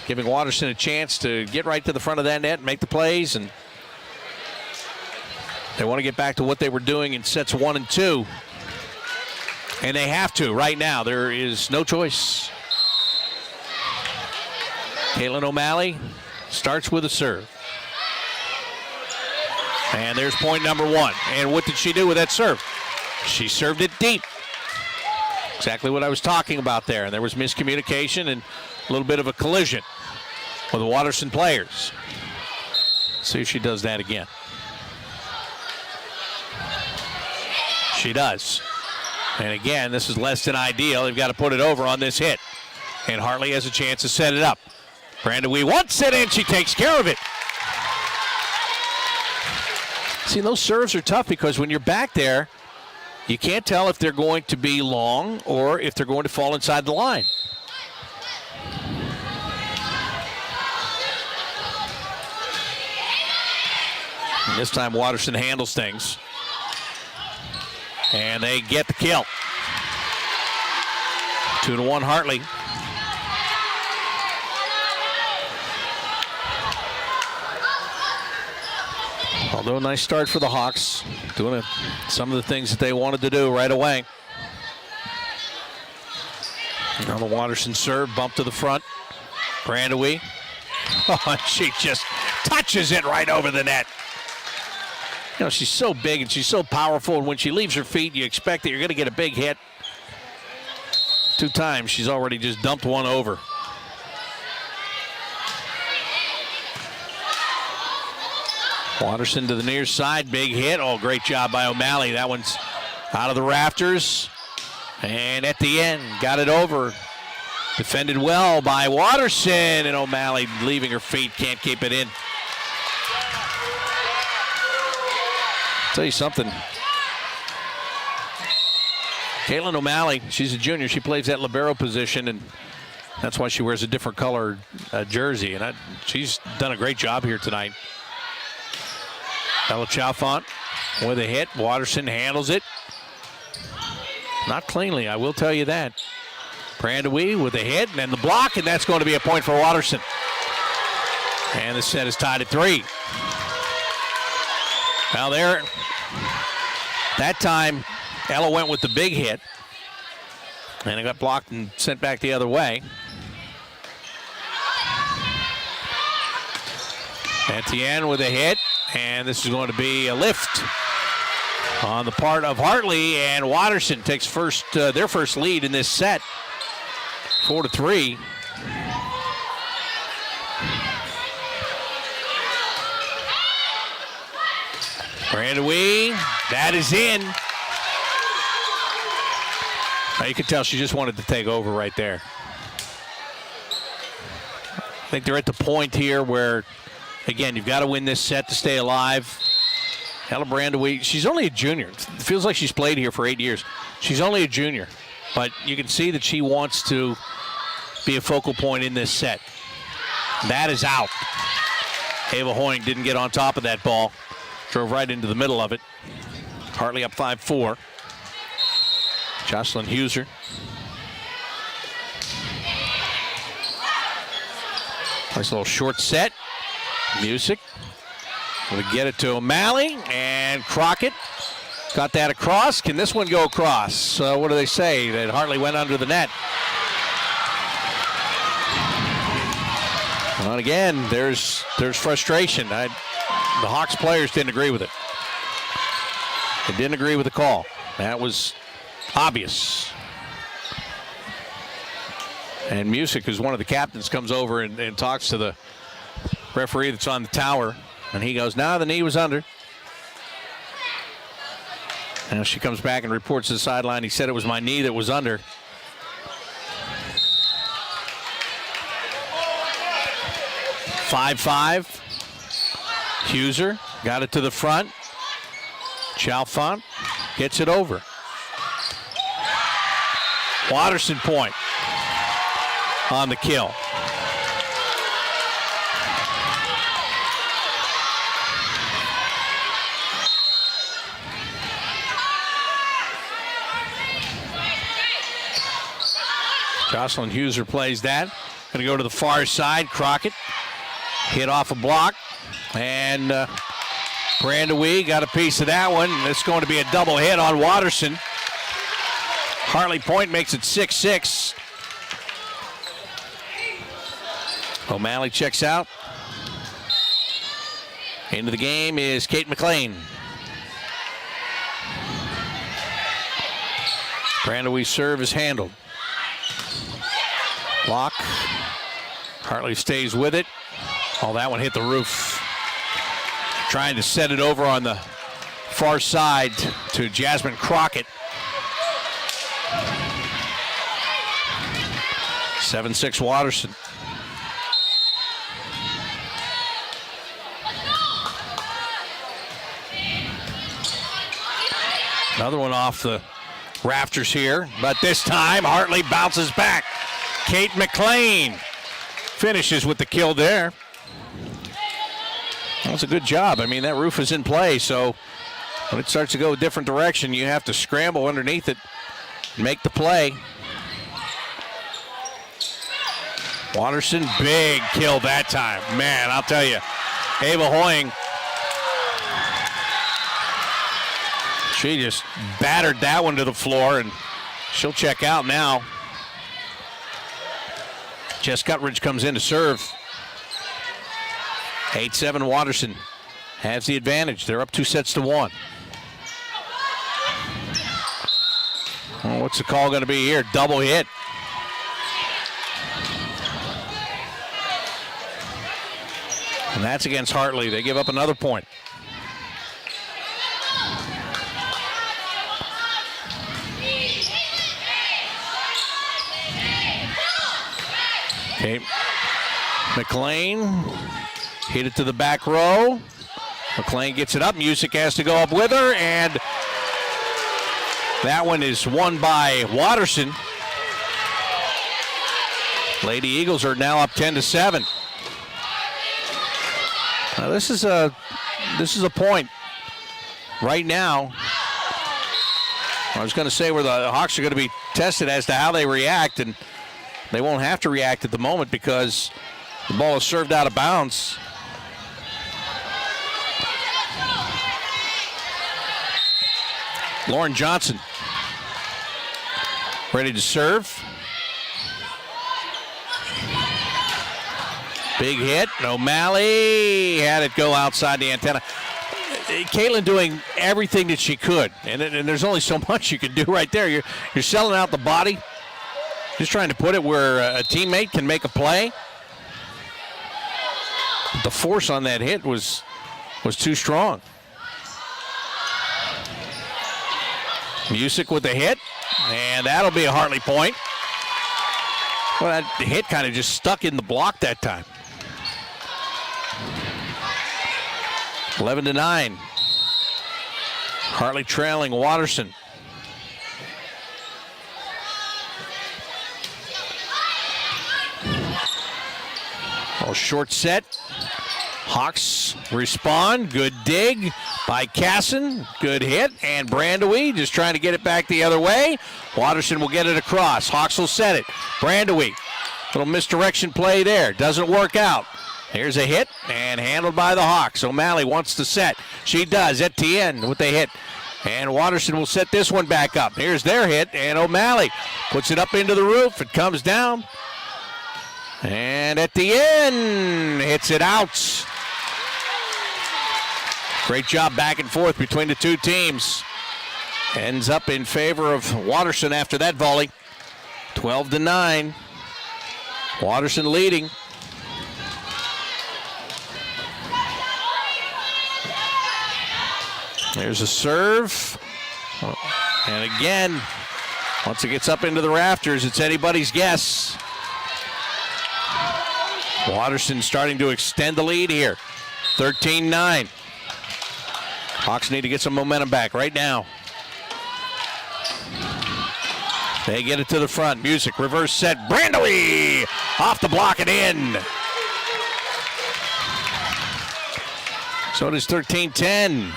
giving Watterson a chance to get right to the front of that net and make the plays. And they want to get back to what they were doing in sets 1 and 2. And they have to right now. There is no choice. Kaylin O'Malley starts with a serve. And there's point number 1. And what did she do with that serve? She served it deep. Exactly what I was talking about there. And there was miscommunication and a little bit of a collision with the Watterson players. See if she does that again. She does. And again, this is less than ideal. They've got to put it over on this hit. And Hartley has a chance to set it up. Brandon Wee wants it in. She takes care of it. See, those serves are tough because when you're back there, you can't tell if they're going to be long or if they're going to fall inside the line. And this time Watterson handles things. And they get the kill. 2-1 Hartley. Although a nice start for the Hawks, doing some of the things that they wanted to do right away. Now the Watterson serve, bump to the front. Brandawee. Oh, she just touches it right over the net. You know, she's so big and she's so powerful, and when she leaves her feet, you expect that you're going to get a big hit. 2 times, she's already just dumped one over. Watterson to the near side, big hit. Oh, great job by O'Malley. That one's out of the rafters. And at the end, got it over. Defended well by Watterson, and O'Malley leaving her feet, can't keep it in. Tell you something. Caitlin O'Malley, she's a junior. She plays that libero position, and that's why she wears a different color jersey. And she's done a great job here tonight. Bella Chalfant with a hit. Watterson handles it. Not cleanly, I will tell you that. Brandewee with a hit, and then the block, and that's going to be a point for Watterson. And the set is tied at 3. Now there, that time, Ella went with the big hit, and it got blocked and sent back the other way. Etienne with a hit, and this is going to be a lift on the part of Hartley, and Watterson takes their first lead in this set, 4-3. Brandewee, that is in. Now you can tell she just wanted to take over right there. I think they're at the point here where, again, you've got to win this set to stay alive. Ella Brandewee, she's only a junior. It feels like she's played here for 8 years. She's only a junior, but you can see that she wants to be a focal point in this set. That is out. Ava Hoying didn't get on top of that ball. Drove right into the middle of it. Hartley up 5-4. Jocelyn Huser. Nice little short set. Music. Going to get it to O'Malley, and Crockett got that across. Can this one go across? What do they say? That Hartley went under the net. And again, there's frustration. The Hawks players didn't agree with it. They didn't agree with the call. That was obvious. And Music, who's one of the captains, comes over and talks to the referee that's on the tower. And he goes, "No, the knee was under." And she comes back and reports to the sideline. He said it was my knee that was under. Five. Huser got it to the front. Chalfant gets it over. Watterson point on the kill. Jocelyn Huser plays that. Going to go to the far side. Crockett hit off a block. And Brandewee got a piece of that one. It's going to be a double hit on Watterson. Hartley point makes it 6-6. O'Malley checks out. Into the game is Kate McLean. Brandewee's serve is handled. Block. Hartley stays with it. Oh, that one hit the roof. Trying to set it over on the far side to Jasmine Crockett. 7-6 Watterson. Another one off the rafters here, but this time Hartley bounces back. Kate McLean finishes with the kill there. That's a good job. I mean, that roof is in play, so when it starts to go a different direction, you have to scramble underneath it and make the play. Watterson, big kill that time. Man, I'll tell you, Ava Hoying, she just battered that one to the floor, and she'll check out now. Jess Guttridge comes in to serve. 8-7 Watterson has the advantage. They're up 2-1. Well, what's the call going to be here? Double hit. And that's against Hartley. They give up another point. Okay. McLean hit it to the back row. McLean gets it up. Music has to go up with her, and that one is won by Watterson. Lady Eagles are now up 10-7. Now this is a point right now. I was going to say where the Hawks are going to be tested as to how they react, and they won't have to react at the moment because the ball is served out of bounds. Lauren Johnson ready to serve. Big hit. O'Malley had it go outside the antenna. Caitlin doing everything that she could, and there's only so much you can do right there. You're selling out the body, just trying to put it where a teammate can make a play. The force on that hit was too strong. Music with the hit, and that'll be a Hartley point. Well, that hit kind of just stuck in the block that time. 11-9. Hartley trailing Watterson. Oh, short set. Hawks respond. Good dig by Casson. Good hit. And Brandewie just trying to get it back the other way. Watterson will get it across. Hawks will set it. Brandewie. Little misdirection play there. Doesn't work out. Here's a hit and handled by the Hawks. O'Malley wants to set. She does. Etienne with the hit. And Watterson will set this one back up. Here's their hit, and O'Malley puts it up into the roof. It comes down. And Etienne hits it out. Great job back and forth between the two teams. Ends up in favor of Watterson after that volley. 12-9. Watterson leading. There's a serve. And again, once it gets up into the rafters, it's anybody's guess. Watterson starting to extend the lead here. 13-9. Hawks need to get some momentum back right now. They get it to the front. Music, reverse set. Brandewie off the block and in. So it is 13-10.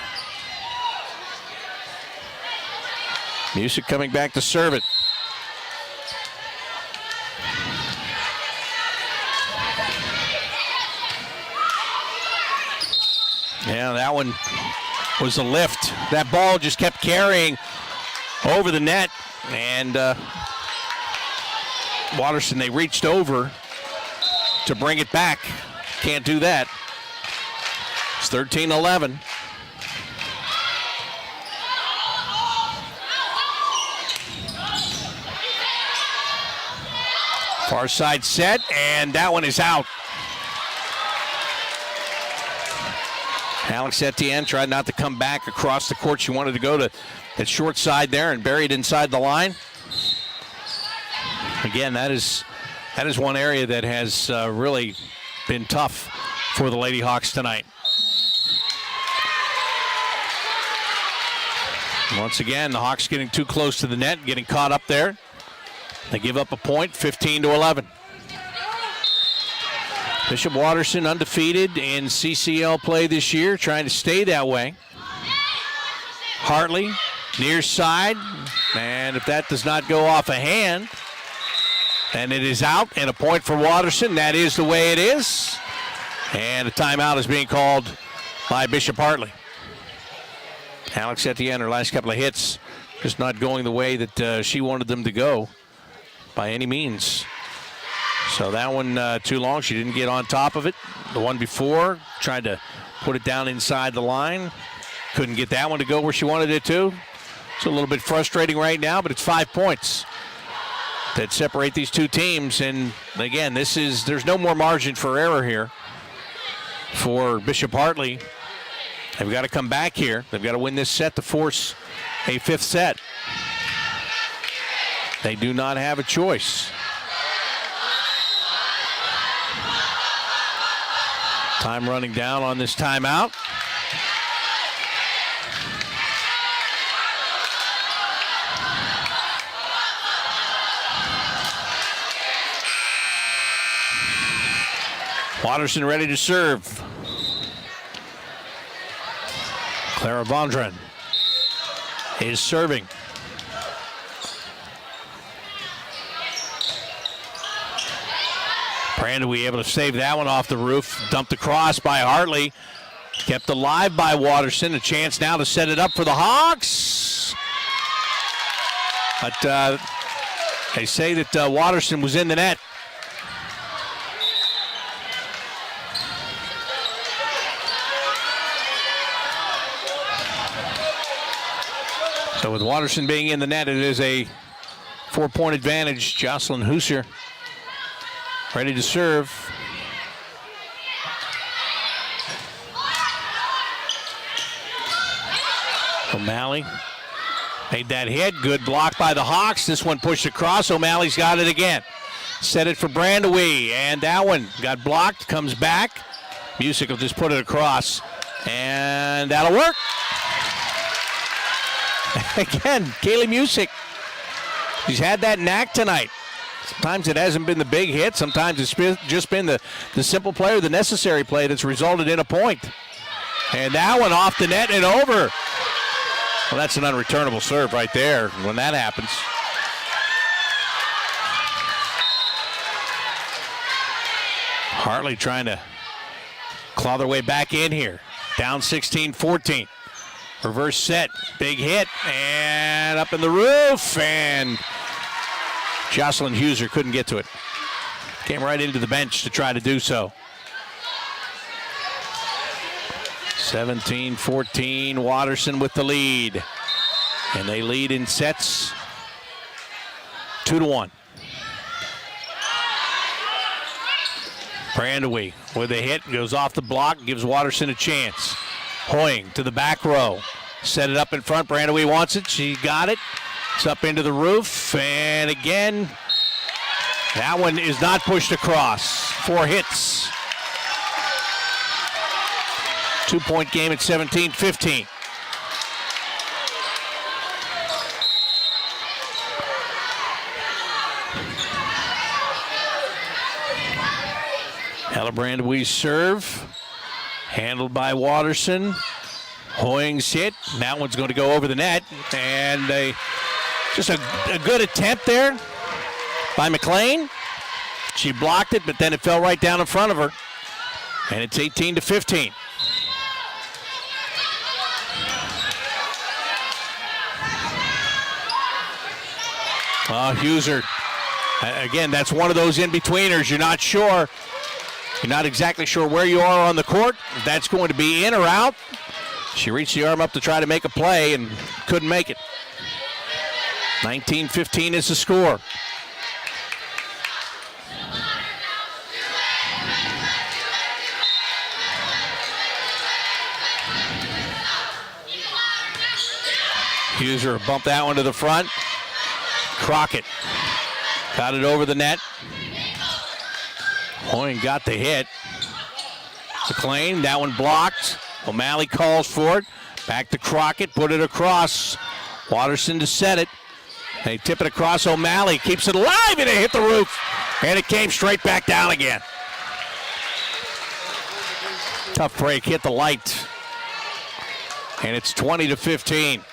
Music coming back to serve it. Yeah, that one was a lift. That ball just kept carrying over the net, and Watterson, they reached over to bring it back. Can't do that. It's 13-11. Far side set, and that one is out. Alex Etienne tried not to come back across the court. She wanted to go to that short side there and bury it inside the line. Again, that is one area that has really been tough for the Lady Hawks tonight. Once again, the Hawks getting too close to the net, getting caught up there. They give up a point, 15-11. Bishop Watterson undefeated in CCL play this year, trying to stay that way. Hartley, near side, and if that does not go off a hand, then it is out, and a point for Watterson. That is the way it is. And a timeout is being called by Bishop Hartley. Alex Etienne, her last couple of hits, just not going the way that she wanted them to go by any means. So that one too long. She didn't get on top of it. The one before, tried to put it down inside the line. Couldn't get that one to go where she wanted it to. It's a little bit frustrating right now, but it's 5 points that separate these two teams. And again, there's no more margin for error here for Bishop Hartley. They've got to come back here. They've got to win this set to force a fifth set. They do not have a choice. Time running down on this timeout. Watterson ready to serve. Clara Vondran is serving. Brandewee able to save that one off the roof. Dumped across by Hartley. Kept alive by Watterson. A chance now to set it up for the Hawks. But they say that Watterson was in the net. So with Watterson being in the net, it is a 4-point advantage. Jocelyn Hooser ready to serve. O'Malley made that hit. Good block by the Hawks. This one pushed across. O'Malley's got it again. Set it for Brandewee, and that one got blocked. Comes back. Music will just put it across, and that'll work. Again, Kaylee Music. She's had that knack tonight. Sometimes it hasn't been the big hit. Sometimes it's just been the simple play or the necessary play that's resulted in a point. And that one off the net and over. Well, that's an unreturnable serve right there when that happens. Hartley trying to claw their way back in here. Down 16-14. Reverse set, big hit, and up in the roof, and Jocelyn Hooser couldn't get to it. Came right into the bench to try to do so. 17-14, Watterson with the lead. And they lead in sets 2-1. Brandewee with a hit, goes off the block, gives Watterson a chance. Hoying to the back row. Set it up in front. Brandewee wants it. She got it. It's up into the roof. And again, that one is not pushed across. 4 hits. 2-point game at 17-15. Ella Brandewee's serve. Handled by Watterson. Hoying's hit. That one's going to go over the net. And just a good attempt there by McLean. She blocked it, but then it fell right down in front of her. And it's 18-15. Hooser. Again, that's one of those in-betweeners. You're not sure. You're not exactly sure where you are on the court. If that's going to be in or out. She reached the arm up to try to make a play and couldn't make it. 19-15 is the score. Hooser bumped that one to the front. Crockett got it over the net. Hoying got the hit. McLean, that one blocked. O'Malley calls for it. Back to Crockett, put it across. Watterson to set it. They tip it across. O'Malley keeps it alive, and it hit the roof. And it came straight back down again. Tough break, hit the light. And it's 20-15.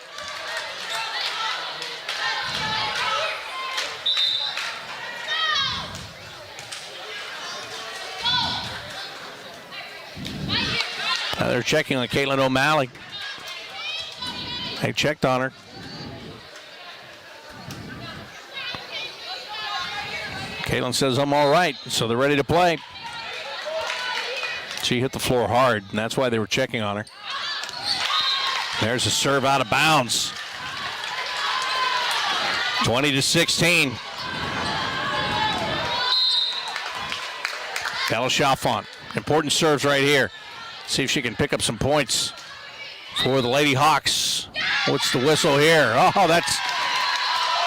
They're checking on Caitlin O'Malley. They checked on her. Caitlin says, I'm all right, so they're ready to play. She hit the floor hard, and that's why they were checking on her. There's a serve out of bounds. 20-16. Bella Chalfont. Important serves right here. See if she can pick up some points for the Lady Hawks. What's the whistle here? Oh, that's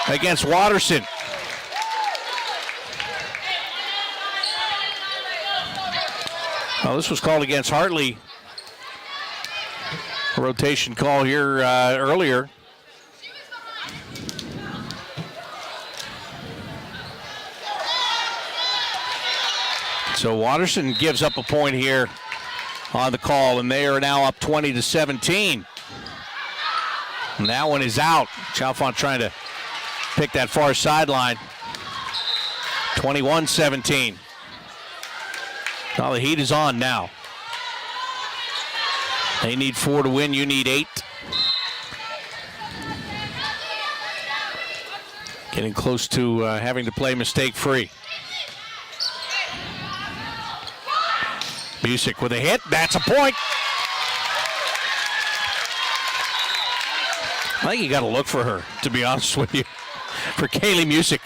against Watterson. Well, this was called against Hartley. A rotation call here earlier. So Watterson gives up a point here on the call, and they are now up 20-17. And that one is out. Chalfont trying to pick that far sideline. 21-17. Well, the heat is on now. They need 4 to win. You need 8. Getting close to having to play mistake-free. Music with a hit. That's a point. I think you got to look for her, to be honest with you, for Kaylee Music.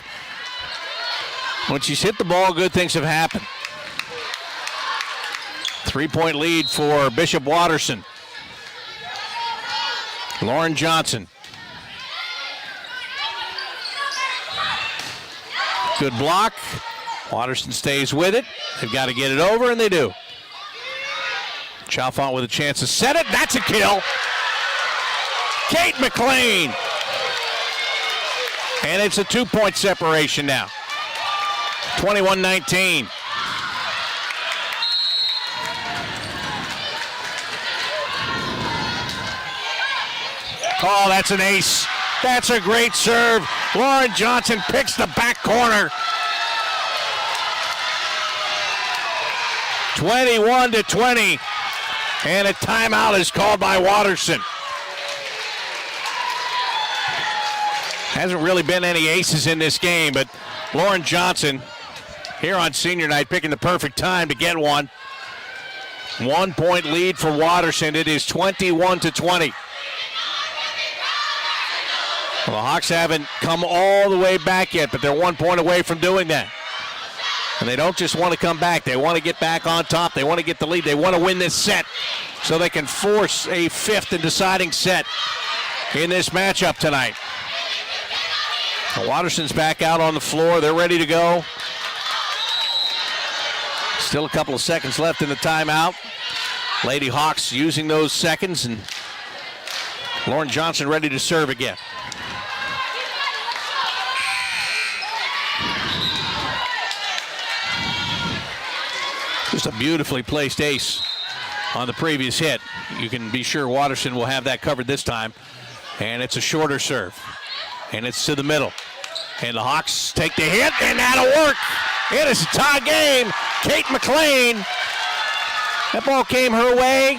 When she's hit the ball, good things have happened. 3-point lead for Bishop Watterson. Lauren Johnson. Good block. Watterson stays with it. They've got to get it over, and they do. Chalfont with a chance to set it. That's a kill. Kate McLean. And it's a 2-point separation now. 21-19. Oh, that's an ace. That's a great serve. Lauren Johnson picks the back corner. 21-20. And a timeout is called by Watterson. Hasn't really been any aces in this game, but Lauren Johnson here on senior night picking the perfect time to get one. 1-point lead for Watterson. It is 21-20. Well, the Hawks haven't come all the way back yet, but they're 1 point away from doing that. And they don't just want to come back. They want to get back on top. They want to get the lead. They want to win this set so they can force a 5th and deciding set in this matchup tonight. Watterson's back out on the floor. They're ready to go. Still a couple of seconds left in the timeout. Lady Hawks using those seconds, and Lauren Johnson ready to serve again. Just a beautifully placed ace on the previous hit. You can be sure Watterson will have that covered this time. And it's a shorter serve. And it's to the middle. And the Hawks take the hit, and that'll work. It is a tie game. Kate McLean. That ball came her way.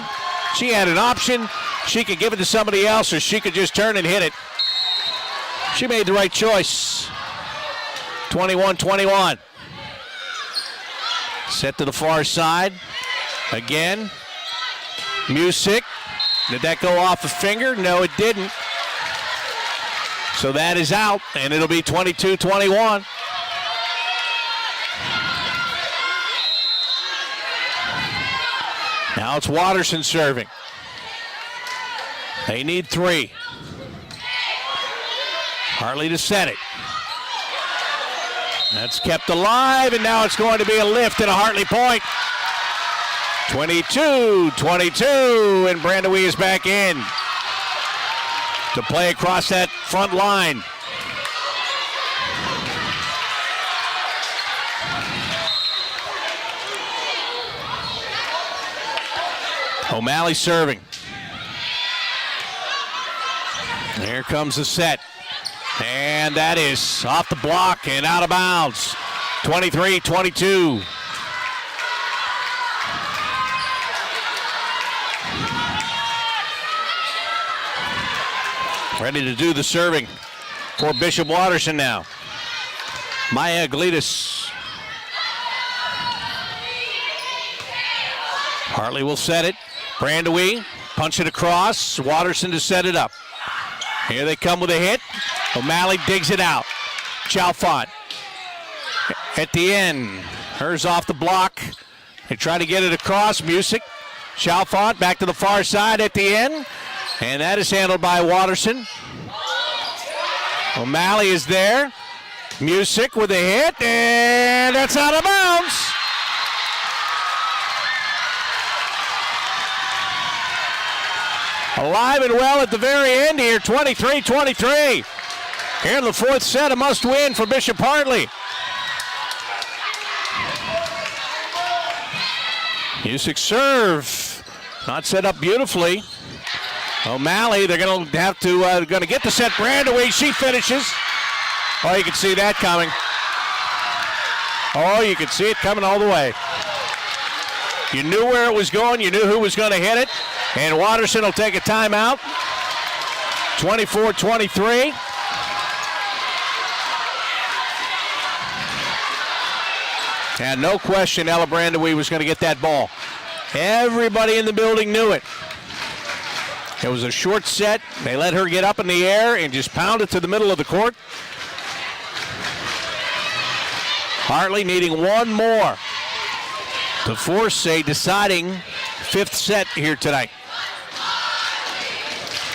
She had an option. She could give it to somebody else, or she could just turn and hit it. She made the right choice. 21-21. Set to the far side. Again. Music. Did that go off a finger? No, it didn't. So that is out, and it'll be 22-21. Now it's Watterson serving. They need 3. Hartley to set it. That's kept alive, and now it's going to be a lift and a Hartley point. 22-22, and Brandewee is back in to play across that front line. O'Malley serving. Here comes the set. And that is off the block and out of bounds. 23-22. Ready to do the serving for Bishop Watterson now. Maya Gletis. Hartley will set it. Brandewee, punch it across. Watterson to set it up. Here they come with a hit. O'Malley digs it out. Chalfont at the end. Hers off the block. They try to get it across. Music. Chalfont back to the far side at the end. And that is handled by Watterson. O'Malley is there. Music with a hit. And that's out of bounds. alive and well at the very end here, 23-23. Here in the fourth set, a must-win for Bishop Hartley. Music serve, not set up beautifully. O'Malley, they're going to have to going to get the set. Brandaway, she finishes. Oh, you can see that coming. Oh, you can see it coming all the way. You knew where it was going. You knew who was going to hit it. And Watterson will take a timeout. 24-23. And no question Ella Brandaway was going to get that ball. Everybody in the building knew it. It was a short set. They let her get up in the air and just pound it to the middle of the court. Hartley needing one more to force a deciding fifth set here tonight.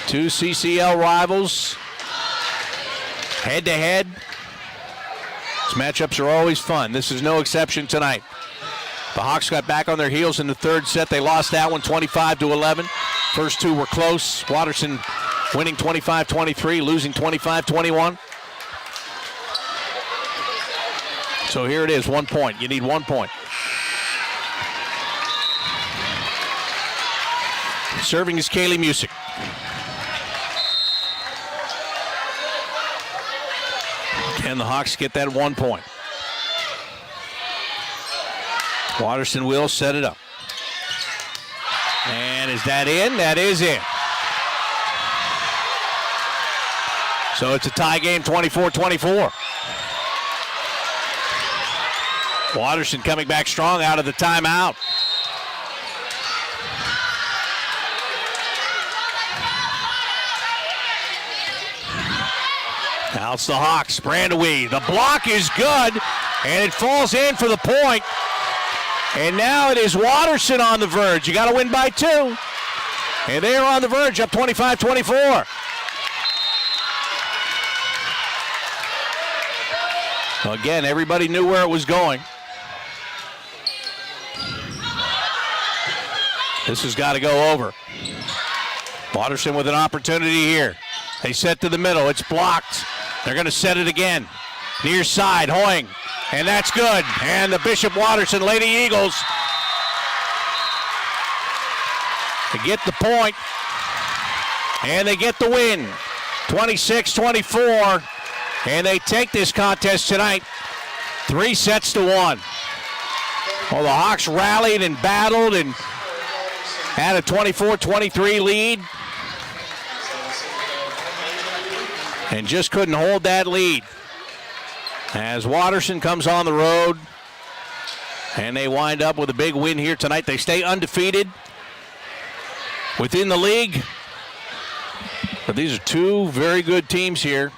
Two CCL rivals head-to-head. These matchups are always fun. This is no exception tonight. The Hawks got back on their heels in the third set. They lost that one 25-11. First two were close. Watterson winning 25-23, losing 25-21. So here it is, 1 point. You need 1 point. Serving is Kaylee Music. Can the Hawks get that 1 point? Watterson will set it up. And is that in? That is in. So it's a tie game, 24-24. Watterson coming back strong out of the timeout. Now it's the Hawks. Brandaway. The block is good, and it falls in for the point. And now it is Watterson on the verge. You got to win by 2. And they are on the verge, up 25-24. Well, again, everybody knew where it was going. This has got to go over. Watterson with an opportunity here. They set to the middle. It's blocked. They're going to set it again. Near side, Hoying. And that's good. And the Bishop Watterson Lady Eagles, they get the point. And they get the win. 26-24. And they take this contest tonight 3-1. Well, the Hawks rallied and battled and had a 24-23 lead. And just couldn't hold that lead. As Watterson comes on the road, and they wind up with a big win here tonight. They stay undefeated within the league. But these are two very good teams here.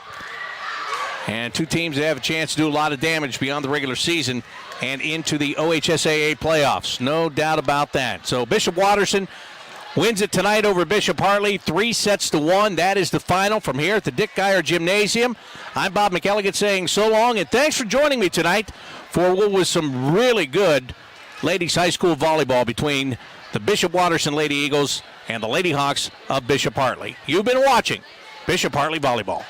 And two teams that have a chance to do a lot of damage beyond the regular season and into the OHSAA playoffs. No doubt about that. So Bishop Watterson wins it tonight over Bishop Hartley, 3-1. That is the final from here at the Dick Geyer Gymnasium. I'm Bob McElligott saying so long, and thanks for joining me tonight for what was some really good ladies high school volleyball between the Bishop Watterson Lady Eagles and the Lady Hawks of Bishop Hartley. You've been watching Bishop Hartley Volleyball.